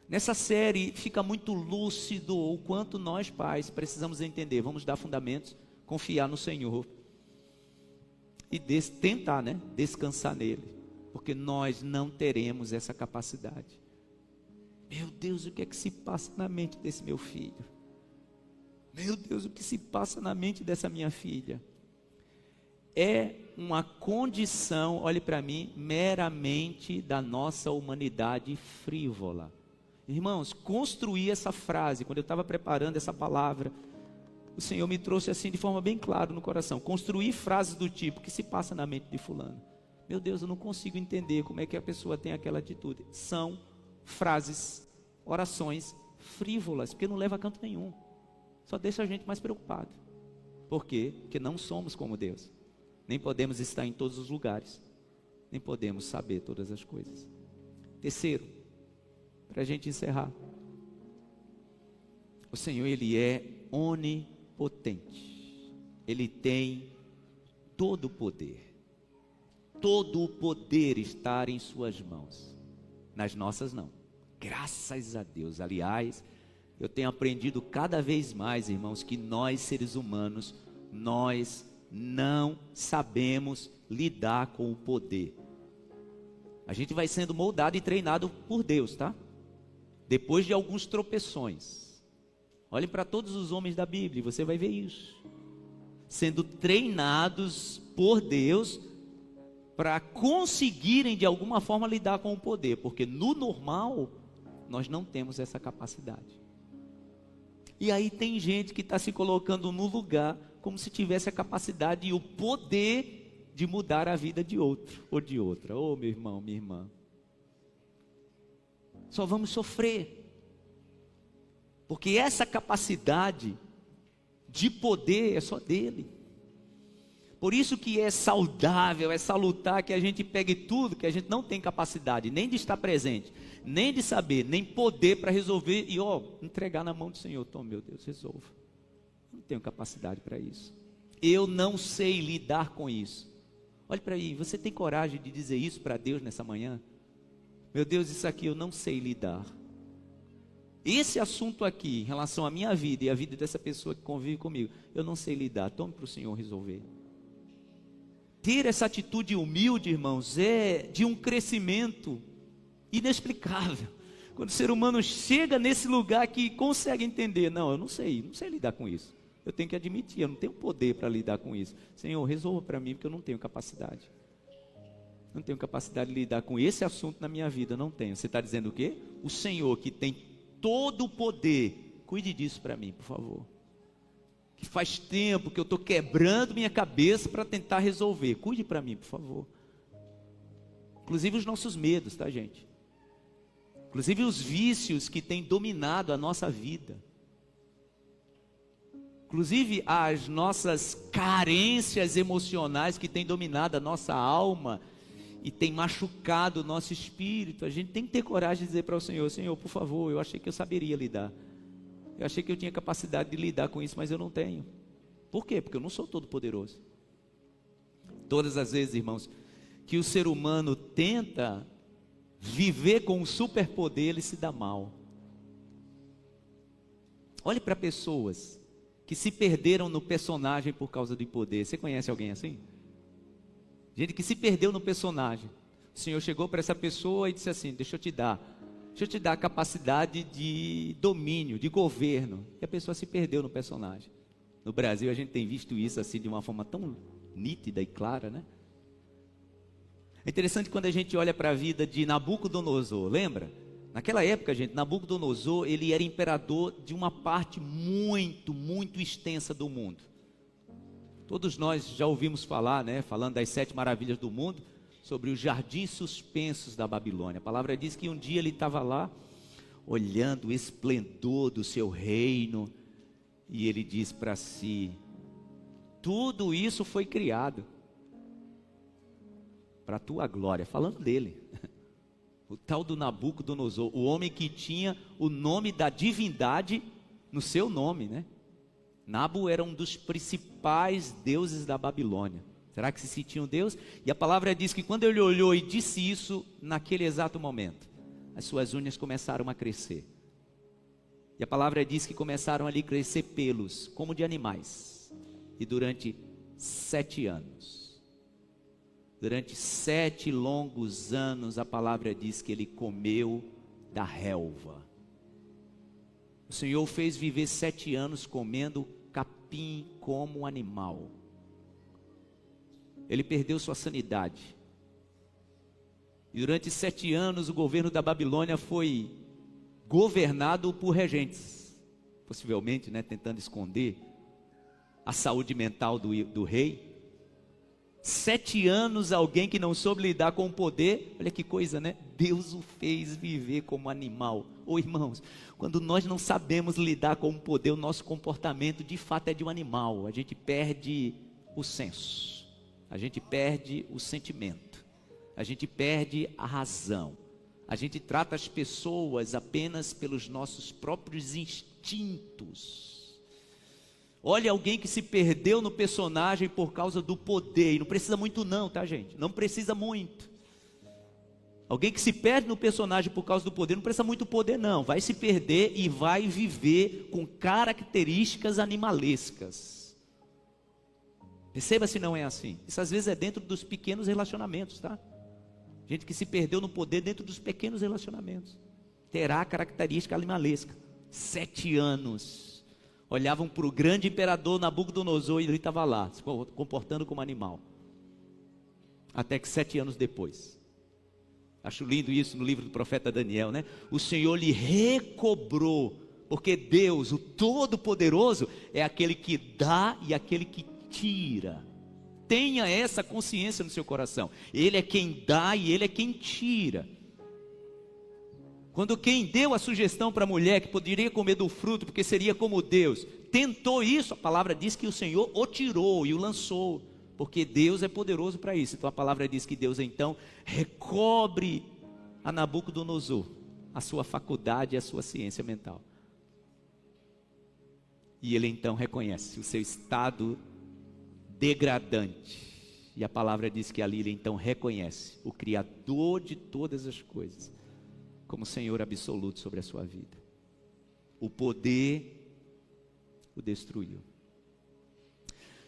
Nessa série fica muito lúcido o quanto nós pais precisamos entender. Vamos dar fundamentos, confiar no Senhor e tentar, né, descansar nele, porque nós não teremos essa capacidade. Meu Deus, o que é que se passa na mente desse meu filho? Meu Deus, o que se passa na mente dessa minha filha? É uma condição, olhe para mim, meramente da nossa humanidade frívola. Irmãos, construir essa frase, quando eu estava preparando essa palavra, o Senhor me trouxe assim de forma bem clara no coração. Construir frases do tipo, o que se passa na mente de fulano? Meu Deus, eu não consigo entender como é que a pessoa tem aquela atitude. São frases, orações frívolas, porque não leva a canto nenhum. Só deixa a gente mais preocupado. Por quê? Porque não somos como Deus. Nem podemos estar em todos os lugares. Nem podemos saber todas as coisas. Terceiro, para a gente encerrar. O Senhor, Ele é onipotente. Ele tem todo o poder. Todo o poder está em suas mãos. Nas nossas não. Graças a Deus. Aliás, eu tenho aprendido cada vez mais, irmãos, que nós seres humanos, nós não sabemos lidar com o poder. A gente vai sendo moldado e treinado por Deus, tá? Depois de alguns tropeções. Olhem para todos os homens da Bíblia, você vai ver isso. Sendo treinados por Deus para conseguirem de alguma forma lidar com o poder, porque no normal nós não temos essa capacidade. E aí tem gente que está se colocando no lugar como se tivesse a capacidade e o poder de mudar a vida de outro ou de outra. Ô, meu irmão, minha irmã, só vamos sofrer, porque essa capacidade de poder é só dele. Por isso que é saudável, é salutar que a gente pegue tudo que a gente não tem capacidade, nem de estar presente, nem de saber, nem poder para resolver e entregar na mão do Senhor. Então, meu Deus, resolva. Não tenho capacidade para isso. Eu não sei lidar com isso. Olhe para mim, você tem coragem de dizer isso para Deus nessa manhã? Meu Deus, isso aqui eu não sei lidar. Esse assunto aqui, em relação à minha vida e à vida dessa pessoa que convive comigo, eu não sei lidar. Tome para o Senhor resolver. Ter essa atitude humilde, irmãos, é de um crescimento inexplicável. Quando o ser humano chega nesse lugar que consegue entender, não, eu não sei lidar com isso. Eu tenho que admitir, eu não tenho poder para lidar com isso. Senhor, resolva para mim, porque eu não tenho capacidade. Não tenho capacidade de lidar com esse assunto na minha vida, não tenho. Você está dizendo o quê? O Senhor que tem todo o poder, cuide disso para mim, por favor. Que faz tempo que eu estou quebrando minha cabeça para tentar resolver. Cuide para mim, por favor. Inclusive os nossos medos, tá, gente? Inclusive os vícios que têm dominado a nossa vida. Inclusive as nossas carências emocionais que têm dominado a nossa alma e têm machucado o nosso espírito. A gente tem que ter coragem de dizer para o Senhor, Senhor, por favor, eu achei que eu saberia lidar. Eu achei que eu tinha capacidade de lidar com isso, mas eu não tenho. Por quê? Porque eu não sou todo poderoso. Todas as vezes, irmãos, que o ser humano tenta viver com um superpoder, ele se dá mal. Olhe para pessoas que se perderam no personagem por causa do poder. Você conhece alguém assim? Gente que se perdeu no personagem. O Senhor chegou para essa pessoa e disse assim, deixa eu te dar a capacidade de domínio, de governo. E a pessoa se perdeu no personagem. No Brasil a gente tem visto isso assim de uma forma tão nítida e clara, né? É interessante quando a gente olha para a vida de Nabucodonosor, lembra? Naquela época, gente, Nabucodonosor, ele era imperador de uma parte muito, muito extensa do mundo. Todos nós já ouvimos falar, né? Falando das 7 maravilhas do mundo, sobre os jardins suspensos da Babilônia. A palavra diz que um dia ele estava lá, olhando o esplendor do seu reino, e ele diz para si, tudo isso foi criado para a tua glória, falando dele. O tal do Nabucodonosor, o homem que tinha o nome da divindade no seu nome, né? Nabu era um dos principais deuses da Babilônia. Será que se sentia um Deus? E a palavra diz que quando ele olhou e disse isso, naquele exato momento, as suas unhas começaram a crescer. E a palavra diz que começaram ali a crescer pelos, como de animais. E durante 7 anos, Durante 7 longos anos, a palavra diz que ele comeu da relva. O Senhor o fez viver 7 anos comendo capim como um animal. Ele perdeu sua sanidade. E durante 7 anos, o governo da Babilônia foi governado por regentes. Possivelmente, tentando esconder a saúde mental do rei. 7 anos, alguém que não soube lidar com o poder. Olha que coisa, Deus o fez viver como animal. Irmãos, quando nós não sabemos lidar com o poder, o nosso comportamento de fato é de um animal. A gente perde o senso, a gente perde o sentimento, a gente perde a razão. A gente trata as pessoas apenas pelos nossos próprios instintos. Olha alguém que se perdeu no personagem por causa do poder. E não precisa muito não, tá, gente? Não precisa muito. Alguém que se perde no personagem por causa do poder, não precisa muito poder não. Vai se perder e vai viver com características animalescas. Perceba se não é assim. Isso às vezes é dentro dos pequenos relacionamentos, tá? Gente que se perdeu no poder dentro dos pequenos relacionamentos. Terá característica animalesca. 7 anos. Olhavam para o grande imperador Nabucodonosor e ele estava lá, se comportando como animal. Até que 7 anos depois. Acho lindo isso no livro do profeta Daniel, O Senhor lhe recobrou. Porque Deus, o Todo-Poderoso, é aquele que dá e aquele que tira. Tenha essa consciência no seu coração. Ele é quem dá e ele é quem tira. Quando quem deu a sugestão para a mulher que poderia comer do fruto porque seria como Deus, tentou isso, a palavra diz que o Senhor o tirou e o lançou, porque Deus é poderoso para isso. Então a palavra diz que Deus então recobre a Nabucodonosor a sua faculdade e a sua ciência mental. E ele então reconhece o seu estado degradante. E a palavra diz que ali ele então reconhece o Criador de todas as coisas como Senhor absoluto sobre a sua vida. O poder o destruiu.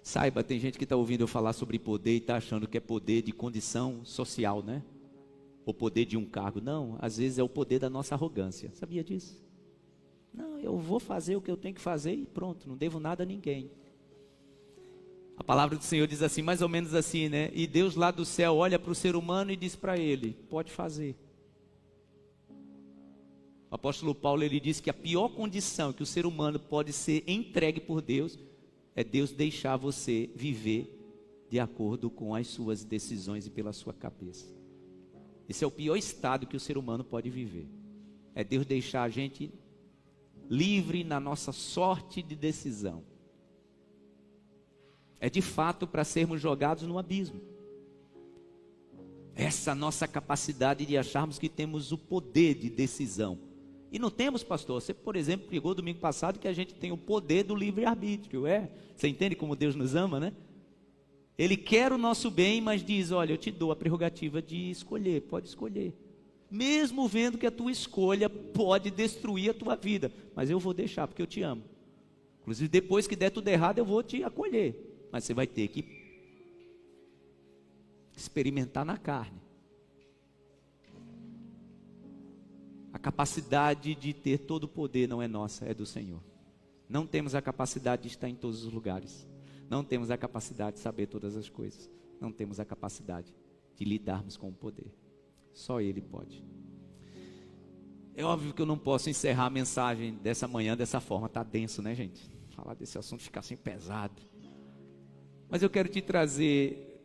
Saiba, tem gente que está ouvindo eu falar sobre poder e está achando que é poder de condição social, ou poder de um cargo. Não, às vezes é o poder da nossa arrogância. Sabia disso? Não, eu vou fazer o que eu tenho que fazer e pronto, não devo nada a ninguém. A palavra do Senhor diz assim, mais ou menos assim, E Deus lá do céu olha para o ser humano e diz para ele, pode fazer. O apóstolo Paulo, ele diz que a pior condição que o ser humano pode ser entregue por Deus, é Deus deixar você viver de acordo com as suas decisões e pela sua cabeça. Esse é o pior estado que o ser humano pode viver. É Deus deixar a gente livre na nossa sorte de decisão. É de fato para sermos jogados no abismo. Essa nossa capacidade de acharmos que temos o poder de decisão. E não temos, pastor. Você, por exemplo, pregou domingo passado que a gente tem o poder do livre-arbítrio. Você entende como Deus nos ama, Ele quer o nosso bem, mas diz, olha, eu te dou a prerrogativa de escolher, pode escolher. Mesmo vendo que a tua escolha pode destruir a tua vida. Mas eu vou deixar, porque eu te amo. Inclusive, depois que der tudo errado, eu vou te acolher. Mas você vai ter que experimentar na carne. A capacidade de ter todo o poder não é nossa, é do Senhor. Não temos a capacidade de estar em todos os lugares. Não temos a capacidade de saber todas as coisas. Não temos a capacidade de lidarmos com o poder. Só Ele pode. É óbvio que eu não posso encerrar a mensagem dessa manhã dessa forma. Está denso, gente? Falar desse assunto fica assim pesado. Mas eu quero te trazer,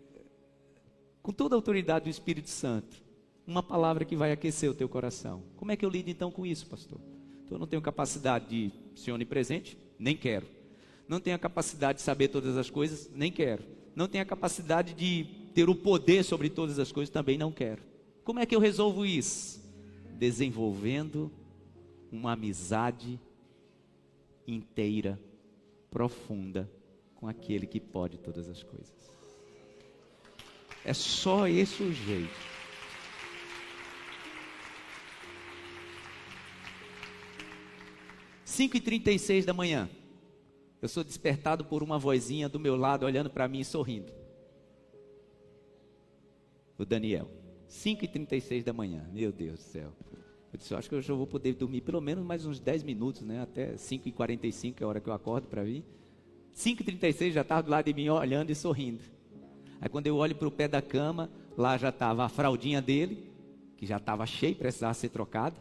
com toda a autoridade do Espírito Santo, uma palavra que vai aquecer o teu coração. Como é que eu lido então com isso, pastor? Então eu não tenho capacidade de ser onipresente? Nem quero. Não tenho a capacidade de saber todas as coisas? Nem quero. Não tenho a capacidade de ter o poder sobre todas as coisas? Também não quero. Como é que eu resolvo isso? Desenvolvendo uma amizade inteira, profunda, com aquele que pode todas as coisas. É só esse o jeito. 5h36 da manhã, eu sou despertado por uma vozinha do meu lado, olhando para mim e sorrindo. o Daniel. 5h36 da manhã, meu Deus do céu. Eu disse, eu acho que eu já vou poder dormir pelo menos mais uns 10 minutos, né? Até 5h45 é a hora que eu acordo para vir. 5h36 já estava do lado de mim olhando e sorrindo. Aí quando eu olho para o pé da cama, lá já estava a fraldinha dele, que já estava cheia, precisava ser trocada.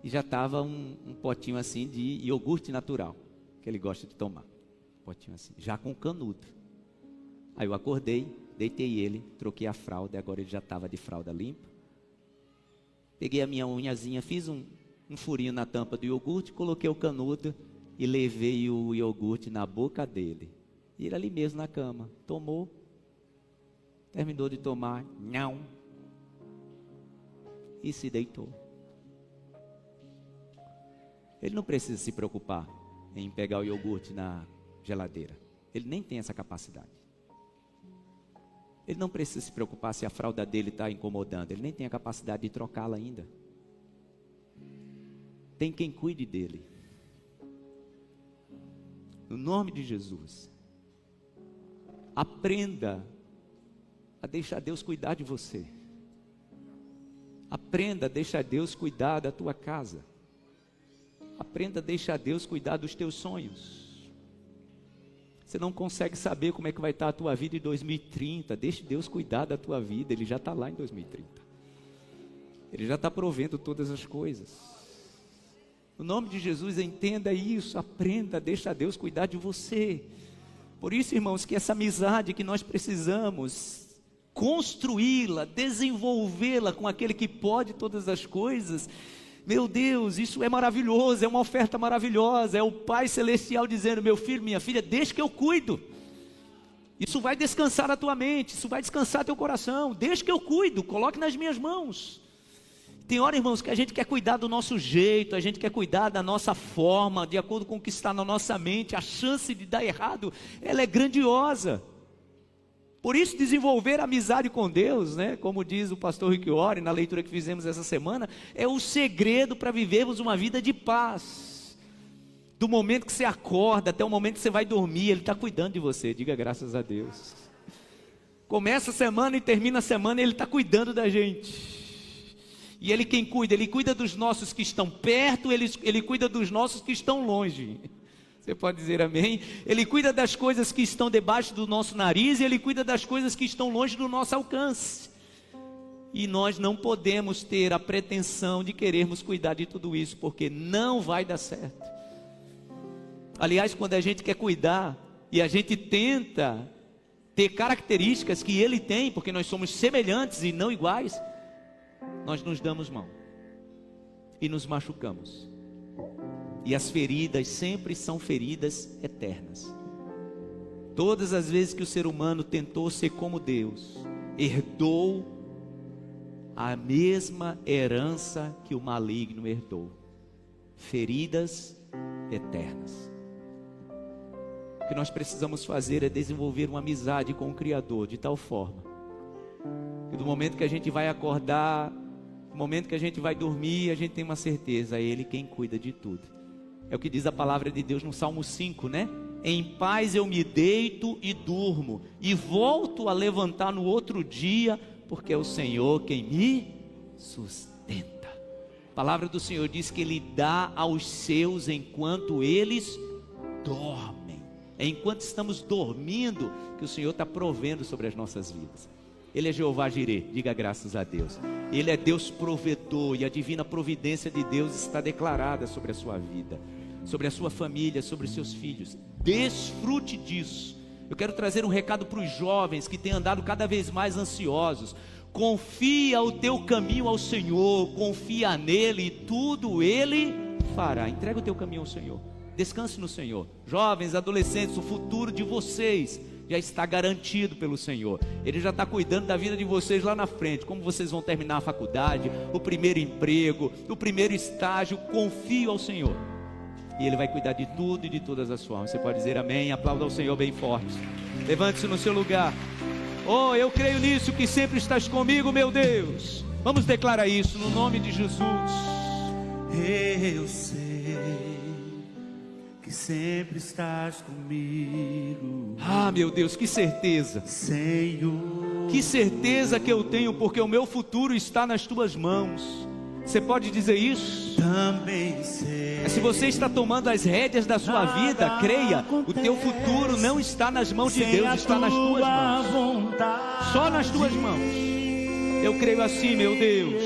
E já estava um potinho assim de iogurte natural, que ele gosta de tomar. Potinho assim, já com canudo. Aí eu acordei, deitei ele, troquei a fralda, e agora ele já estava de fralda limpa. Peguei a minha unhazinha, fiz um furinho na tampa do iogurte, coloquei o canudo e levei o iogurte na boca dele. E ele ali mesmo na cama, tomou, terminou de tomar, não, e se deitou. Ele não precisa se preocupar em pegar o iogurte na geladeira. Ele nem tem essa capacidade. Ele não precisa se preocupar se a fralda dele está incomodando. Ele nem tem a capacidade de trocá-la ainda. Tem quem cuide dele. No nome de Jesus, aprenda a deixar Deus cuidar de você. Aprenda a deixar Deus cuidar da tua casa. Aprenda a deixar Deus cuidar dos teus sonhos. Você não consegue saber como é que vai estar a tua vida em 2030. Deixe Deus cuidar da tua vida. Ele já está lá em 2030. Ele já está provendo todas as coisas. No nome de Jesus, entenda isso. Aprenda, deixa Deus cuidar de você. Por isso, irmãos, que essa amizade que nós precisamos construí-la, desenvolvê-la com aquele que pode todas as coisas. Meu Deus, isso é maravilhoso, é uma oferta maravilhosa, é o Pai Celestial dizendo, meu filho, minha filha, deixa que eu cuido. Isso vai descansar a tua mente, isso vai descansar teu coração, deixa que eu cuido, coloque nas minhas mãos. Tem hora, irmãos, que a gente quer cuidar do nosso jeito, a gente quer cuidar da nossa forma, de acordo com o que está na nossa mente, a chance de dar errado, ela é grandiosa. Por isso, desenvolver amizade com Deus, né? Como diz o pastor Rick Warren, na leitura que fizemos essa semana, é o segredo para vivermos uma vida de paz. Do momento que você acorda até o momento que você vai dormir, Ele está cuidando de você, diga graças a Deus. Começa a semana e termina a semana, Ele está cuidando da gente. E Ele quem cuida? Ele cuida dos nossos que estão perto, Ele cuida dos nossos que estão longe. Você pode dizer amém? Ele cuida das coisas que estão debaixo do nosso nariz e Ele cuida das coisas que estão longe do nosso alcance. E nós não podemos ter a pretensão de querermos cuidar de tudo isso, porque não vai dar certo. Aliás, quando a gente quer cuidar e a gente tenta ter características que Ele tem, porque nós somos semelhantes e não iguais, nós nos damos mão e nos machucamos. E as feridas sempre são feridas eternas. Todas as vezes que o ser humano tentou ser como Deus, herdou a mesma herança que o maligno herdou. Feridas eternas. O que nós precisamos fazer é desenvolver uma amizade com o Criador, de tal forma que do momento que a gente vai acordar, no momento que a gente vai dormir, a gente tem uma certeza, é Ele quem cuida de tudo. É o que diz a palavra de Deus no Salmo 5, né? Em paz eu me deito e durmo, e volto a levantar no outro dia, porque é o Senhor quem me sustenta. A palavra do Senhor diz que Ele dá aos seus enquanto eles dormem. É enquanto estamos dormindo que o Senhor está provendo sobre as nossas vidas. Ele é Jeová Jirê, diga graças a Deus. Ele é Deus provedor, e a divina providência de Deus está declarada sobre a sua vida, sobre a sua família, sobre os seus filhos. Desfrute disso. Eu quero trazer um recado para os jovens que têm andado cada vez mais ansiosos. Confia o teu caminho ao Senhor, confia nele e tudo Ele fará. Entrega o teu caminho ao Senhor, descanse no Senhor. Jovens, adolescentes, o futuro de vocês já está garantido pelo Senhor. Ele já está cuidando da vida de vocês lá na frente. Como vocês vão terminar a faculdade, o primeiro emprego, o primeiro estágio, confio ao Senhor, e Ele vai cuidar de tudo e de todas as formas. Você pode dizer amém? Aplauda ao Senhor bem forte. Levante-se no seu lugar. Oh, eu creio nisso, que sempre estás comigo, meu Deus. Vamos declarar isso no nome de Jesus. Eu sei que que sempre estás comigo. Ah, meu Deus, que certeza, Senhor, que certeza que eu tenho, porque o meu futuro está nas tuas mãos. Você pode dizer isso? também sei. Se você está tomando as rédeas da sua vida, creia, o teu futuro não está nas mãos de Deus, está nas tuas mãos. Só nas tuas mãos. Eu creio assim, meu Deus.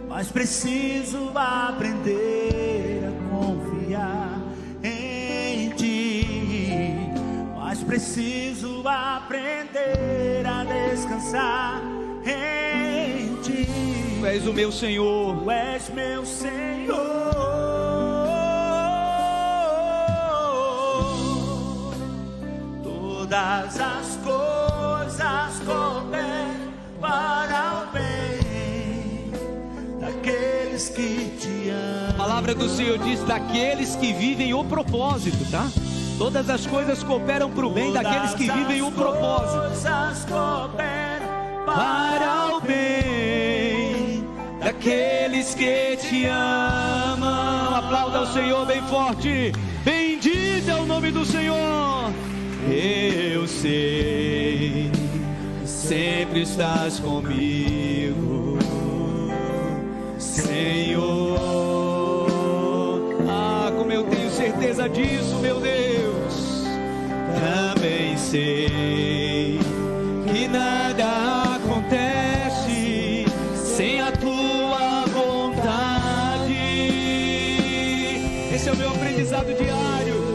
Mas preciso aprender a confiar em Ti. Mas preciso aprender a descansar em Ti. Tu és o meu Senhor. Tu és meu Senhor. Todas as coisas cooperam para o bem daqueles que te amam. A palavra do Senhor diz: daqueles que vivem o propósito, tá? Todas as coisas cooperam para o bem daqueles que vivem o propósito. Todas cooperam Para o bem daqueles que te amam. Aplauda o Senhor bem forte. Bendito é o nome do Senhor. Eu sei, sempre estás comigo, Senhor. Ah, como eu tenho certeza disso, meu Deus. Também sei que nada acontece sem a tua vontade. Esse é o meu aprendizado diário.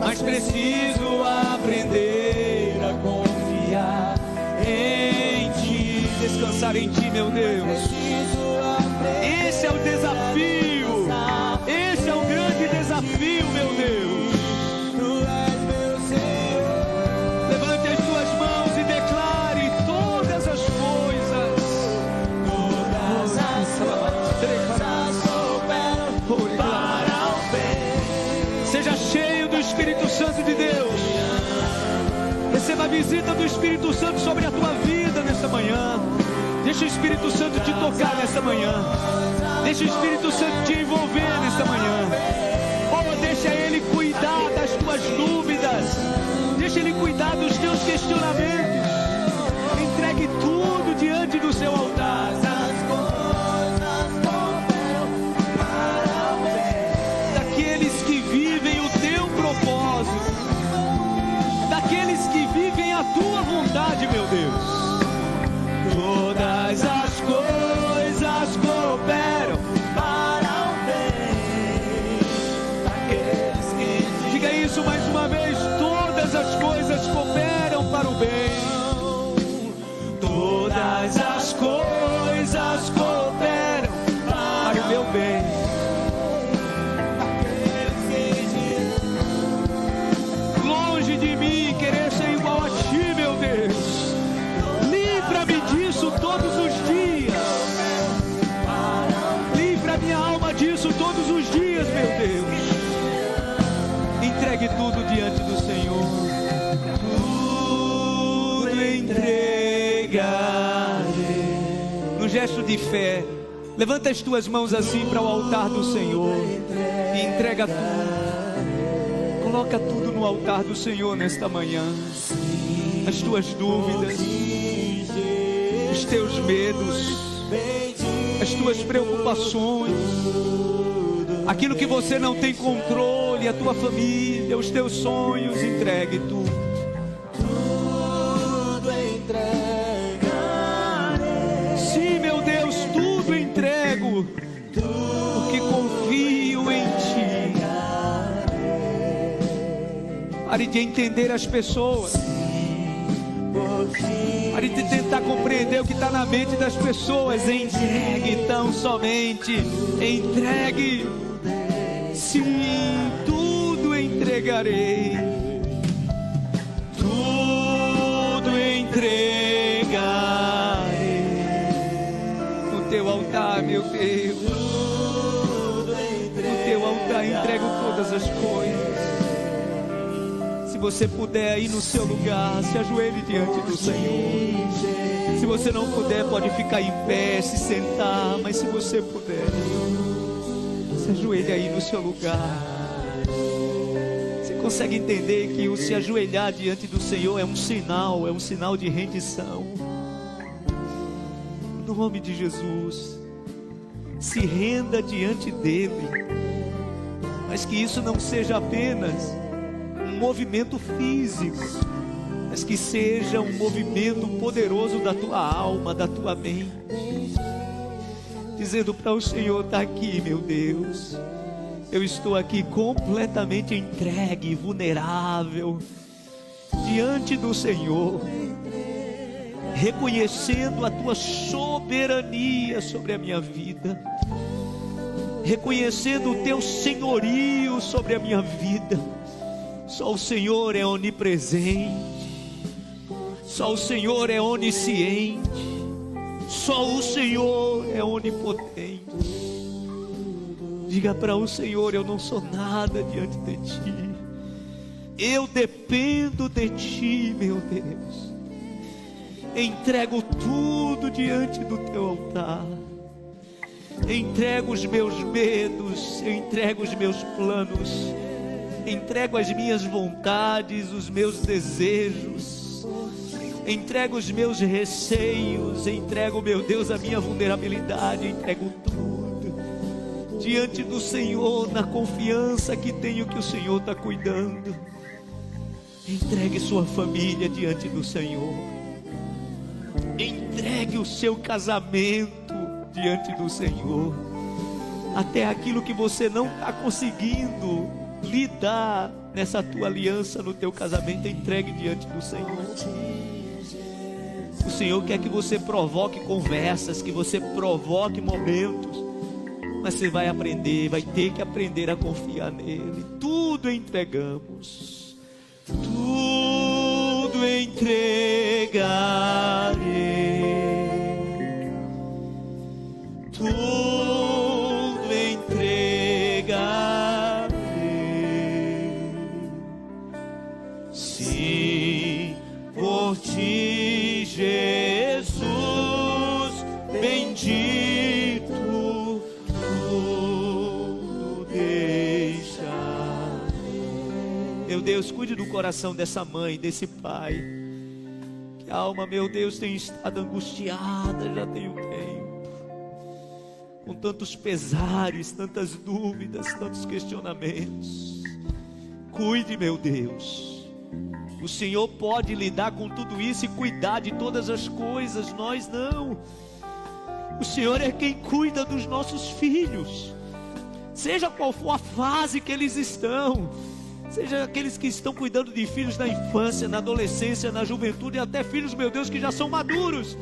Mas preciso aprender a confiar em Ti, descansar em Ti, meu Deus. Esse é o desafio. Esse é o grande desafio, meu Deus. Levante as suas mãos e declare todas as coisas. Todas as coisas cooperam para o bem. Seja cheio do Espírito Santo de Deus. Receba a visita do Espírito Santo sobre a tua vida nesta manhã. Deixa o Espírito Santo te tocar nesta manhã. Deixa o Espírito Santo te envolver nesta manhã. Oh, deixa Ele cuidar das tuas dúvidas. Deixa Ele cuidar dos teus questionamentos. Entregue tudo diante do seu altar. Daqueles que vivem o teu propósito. Daqueles que vivem a tua vontade, meu Deus. Todas as coisas cooperam para o bem daqueles que... Diga isso mais uma vez. Todas as coisas cooperam para o bem. Todas as coisas cooperam para o meu bem. Longe de mim querer ser igual a Ti, meu Deus. Livra-me disso todos os dias. Livra minha alma disso todos os dias, meu Deus. Entregue tudo diante do Senhor. Tudo entregarei. No gesto de fé, levanta as tuas mãos assim para o altar do Senhor e entrega tudo. Coloca tudo no altar do Senhor nesta manhã. As tuas dúvidas, os teus medos, as tuas preocupações, aquilo que você não tem controle, a tua família, os teus sonhos, entregue tudo. tudo entregarei. Sim, meu Deus, tudo entrego, porque confio em Ti. Pare de entender as pessoas. Pare de tentar compreender o que está na mente das pessoas. Entregue tão somente. Entregue. Sim, tudo entregarei. Tudo entregarei. No Teu altar, meu Deus. No Teu altar entrego todas as coisas. Se você puder ir no seu lugar, se ajoelhe diante do Senhor. Se você não puder, pode ficar em pé, se sentar. Mas se você puder, se ajoelhe aí no seu lugar. Você consegue entender que o se ajoelhar diante do Senhor é um sinal de rendição? No nome de Jesus, se renda diante dele, mas que isso não seja apenas um movimento físico, mas que seja um movimento poderoso da tua alma, da tua mente, dizendo para o Senhor: está aqui, meu Deus, eu estou aqui completamente entregue, vulnerável, diante do Senhor, reconhecendo a tua soberania sobre a minha vida, reconhecendo o teu senhorio sobre a minha vida. Só o Senhor é onipresente, só o Senhor é onisciente, só o Senhor é onipotente. Diga para o Senhor: eu não sou nada diante de ti, eu dependo de ti, meu Deus. Entrego tudo diante do teu altar, entrego os meus medos, entrego os meus planos, entrego as minhas vontades, os meus desejos, entrego os meus receios, entrego, meu Deus, a minha vulnerabilidade, entrego tudo diante do Senhor, na confiança que tenho que o Senhor está cuidando. Entregue sua família diante do Senhor, entregue o seu casamento diante do Senhor, até aquilo que você não está conseguindo lidar nessa tua aliança, no teu casamento, entregue diante do Senhor. O Senhor quer que você provoque conversas, que você provoque momentos, mas você vai aprender, vai ter que aprender a confiar nele. Tudo entregamos, tudo entregarei, tudo entregarei. Sim, por ti, Jesus bendito, tudo deixa. Meu Deus, cuide do coração dessa mãe, desse pai, que a alma, meu Deus, tem estado angustiada já tem um tempo, com tantos pesares, tantas dúvidas, tantos questionamentos. Cuide, meu Deus. O Senhor pode lidar com tudo isso e cuidar de todas as coisas, nós não. O Senhor é quem cuida dos nossos filhos, seja qual for a fase que eles estão, seja aqueles que estão cuidando de filhos na infância, na adolescência, na juventude, e até filhos, meu Deus, que já são maduros,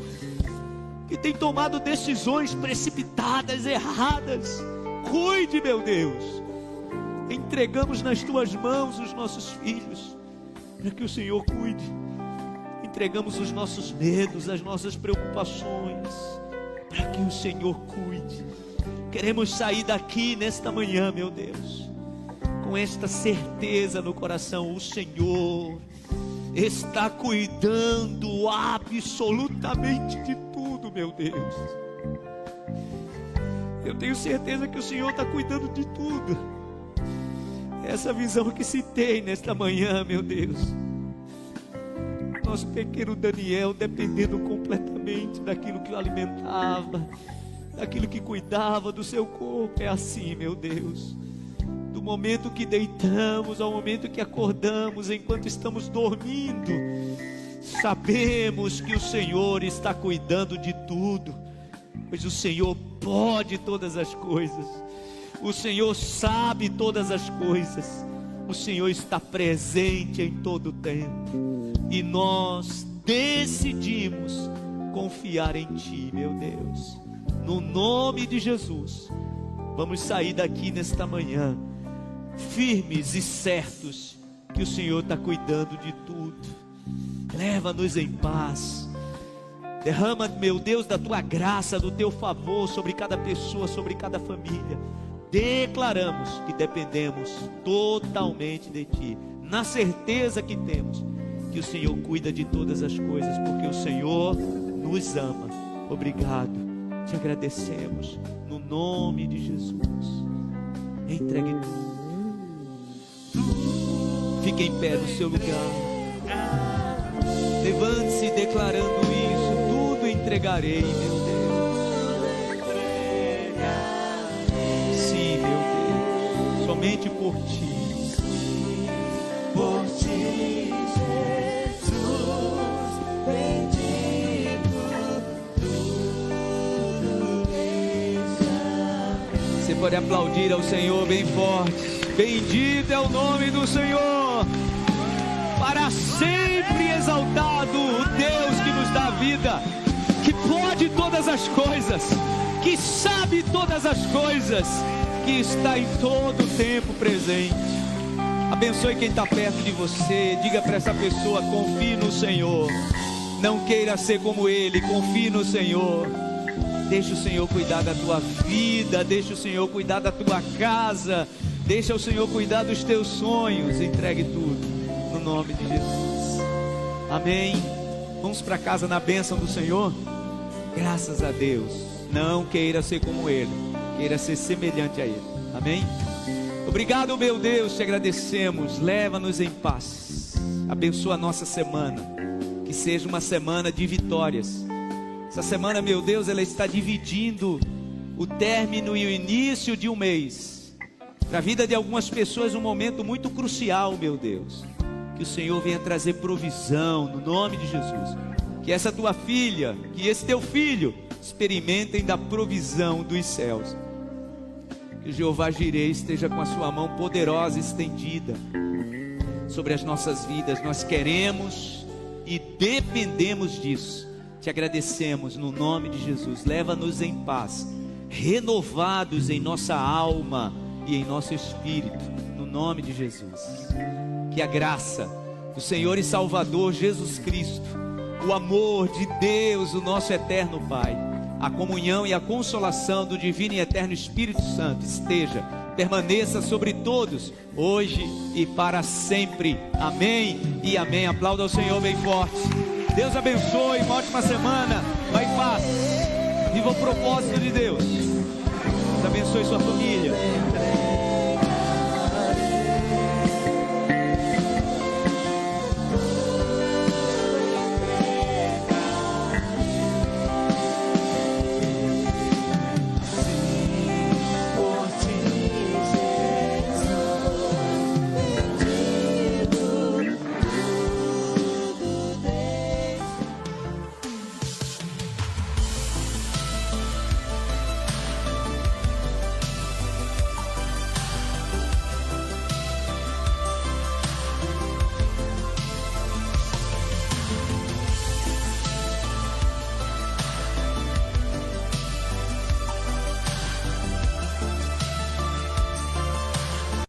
que têm tomado decisões precipitadas, erradas. Cuide, meu Deus. Entregamos nas tuas mãos os nossos filhos, para que o Senhor cuide. Entregamos os nossos medos, as nossas preocupações, para que o Senhor cuide. Queremos sair daqui nesta manhã, meu Deus, com esta certeza no coração: o Senhor está cuidando absolutamente de tudo, meu Deus. Eu tenho certeza que o Senhor está cuidando de tudo. Essa visão que se tem nesta manhã, meu Deus. Nosso pequeno Daniel dependendo completamente daquilo que o alimentava, daquilo que cuidava do seu corpo. É assim, meu Deus. Do momento que deitamos ao momento que acordamos, enquanto estamos dormindo, sabemos que o Senhor está cuidando de tudo, pois o Senhor pode todas as coisas. O Senhor sabe todas as coisas. O Senhor está presente em todo o tempo. E nós decidimos confiar em Ti, meu Deus. No nome de Jesus, vamos sair daqui nesta manhã firmes e certos que o Senhor está cuidando de tudo. Leva-nos em paz. Derrama, meu Deus, da Tua graça, do Teu favor sobre cada pessoa, sobre cada família. Declaramos que dependemos totalmente de Ti, na certeza que temos que o Senhor cuida de todas as coisas, porque o Senhor nos ama. Obrigado, te agradecemos, no nome de Jesus. Entregue tudo. Fique em pé no seu lugar. Levante-se declarando isso. Tudo entregarei, meu Deus. Sim, meu Deus. Somente por ti. Por ti, Jesus, bendito, tudo deixa. Você pode aplaudir ao Senhor bem forte. Bendito é o nome do Senhor. Para sempre exaltado o Deus que nos dá a vida, que pode todas as coisas, que sabe todas as coisas, que está em todo o tempo presente. Abençoe quem está perto de você. Diga para essa pessoa: confie no Senhor. Não queira ser como Ele. Confie no Senhor. Deixa o Senhor cuidar da tua vida. Deixa o Senhor cuidar da tua casa. Deixa o Senhor cuidar dos teus sonhos. Entregue tudo no nome de Jesus. Amém. Vamos para casa na bênção do Senhor. Graças a Deus. Não queira ser como Ele. Queira ser semelhante a Ele. Amém. Obrigado, meu Deus, te agradecemos. Leva-nos em paz. Abençoa a nossa semana. Que seja uma semana de vitórias. Essa semana, meu Deus, ela está dividindo o término e o início de um mês. Para a vida de algumas pessoas, um momento muito crucial, meu Deus. Que o Senhor venha trazer provisão no nome de Jesus. Que essa tua filha, que esse teu filho experimentem da provisão dos céus. Que o Jeová Jireh esteja com a sua mão poderosa estendida sobre as nossas vidas. Nós queremos e dependemos disso. Te agradecemos no nome de Jesus. Leva-nos em paz, renovados em nossa alma e em nosso espírito, no nome de Jesus. Que a graça do Senhor e Salvador Jesus Cristo, o amor de Deus, o nosso eterno Pai, a comunhão e a consolação do divino e eterno Espírito Santo permaneça sobre todos, hoje e para sempre. Amém e amém. Aplauda ao Senhor bem forte. Deus abençoe, uma ótima semana. Vai em paz. Viva o propósito de Deus. Deus abençoe sua família.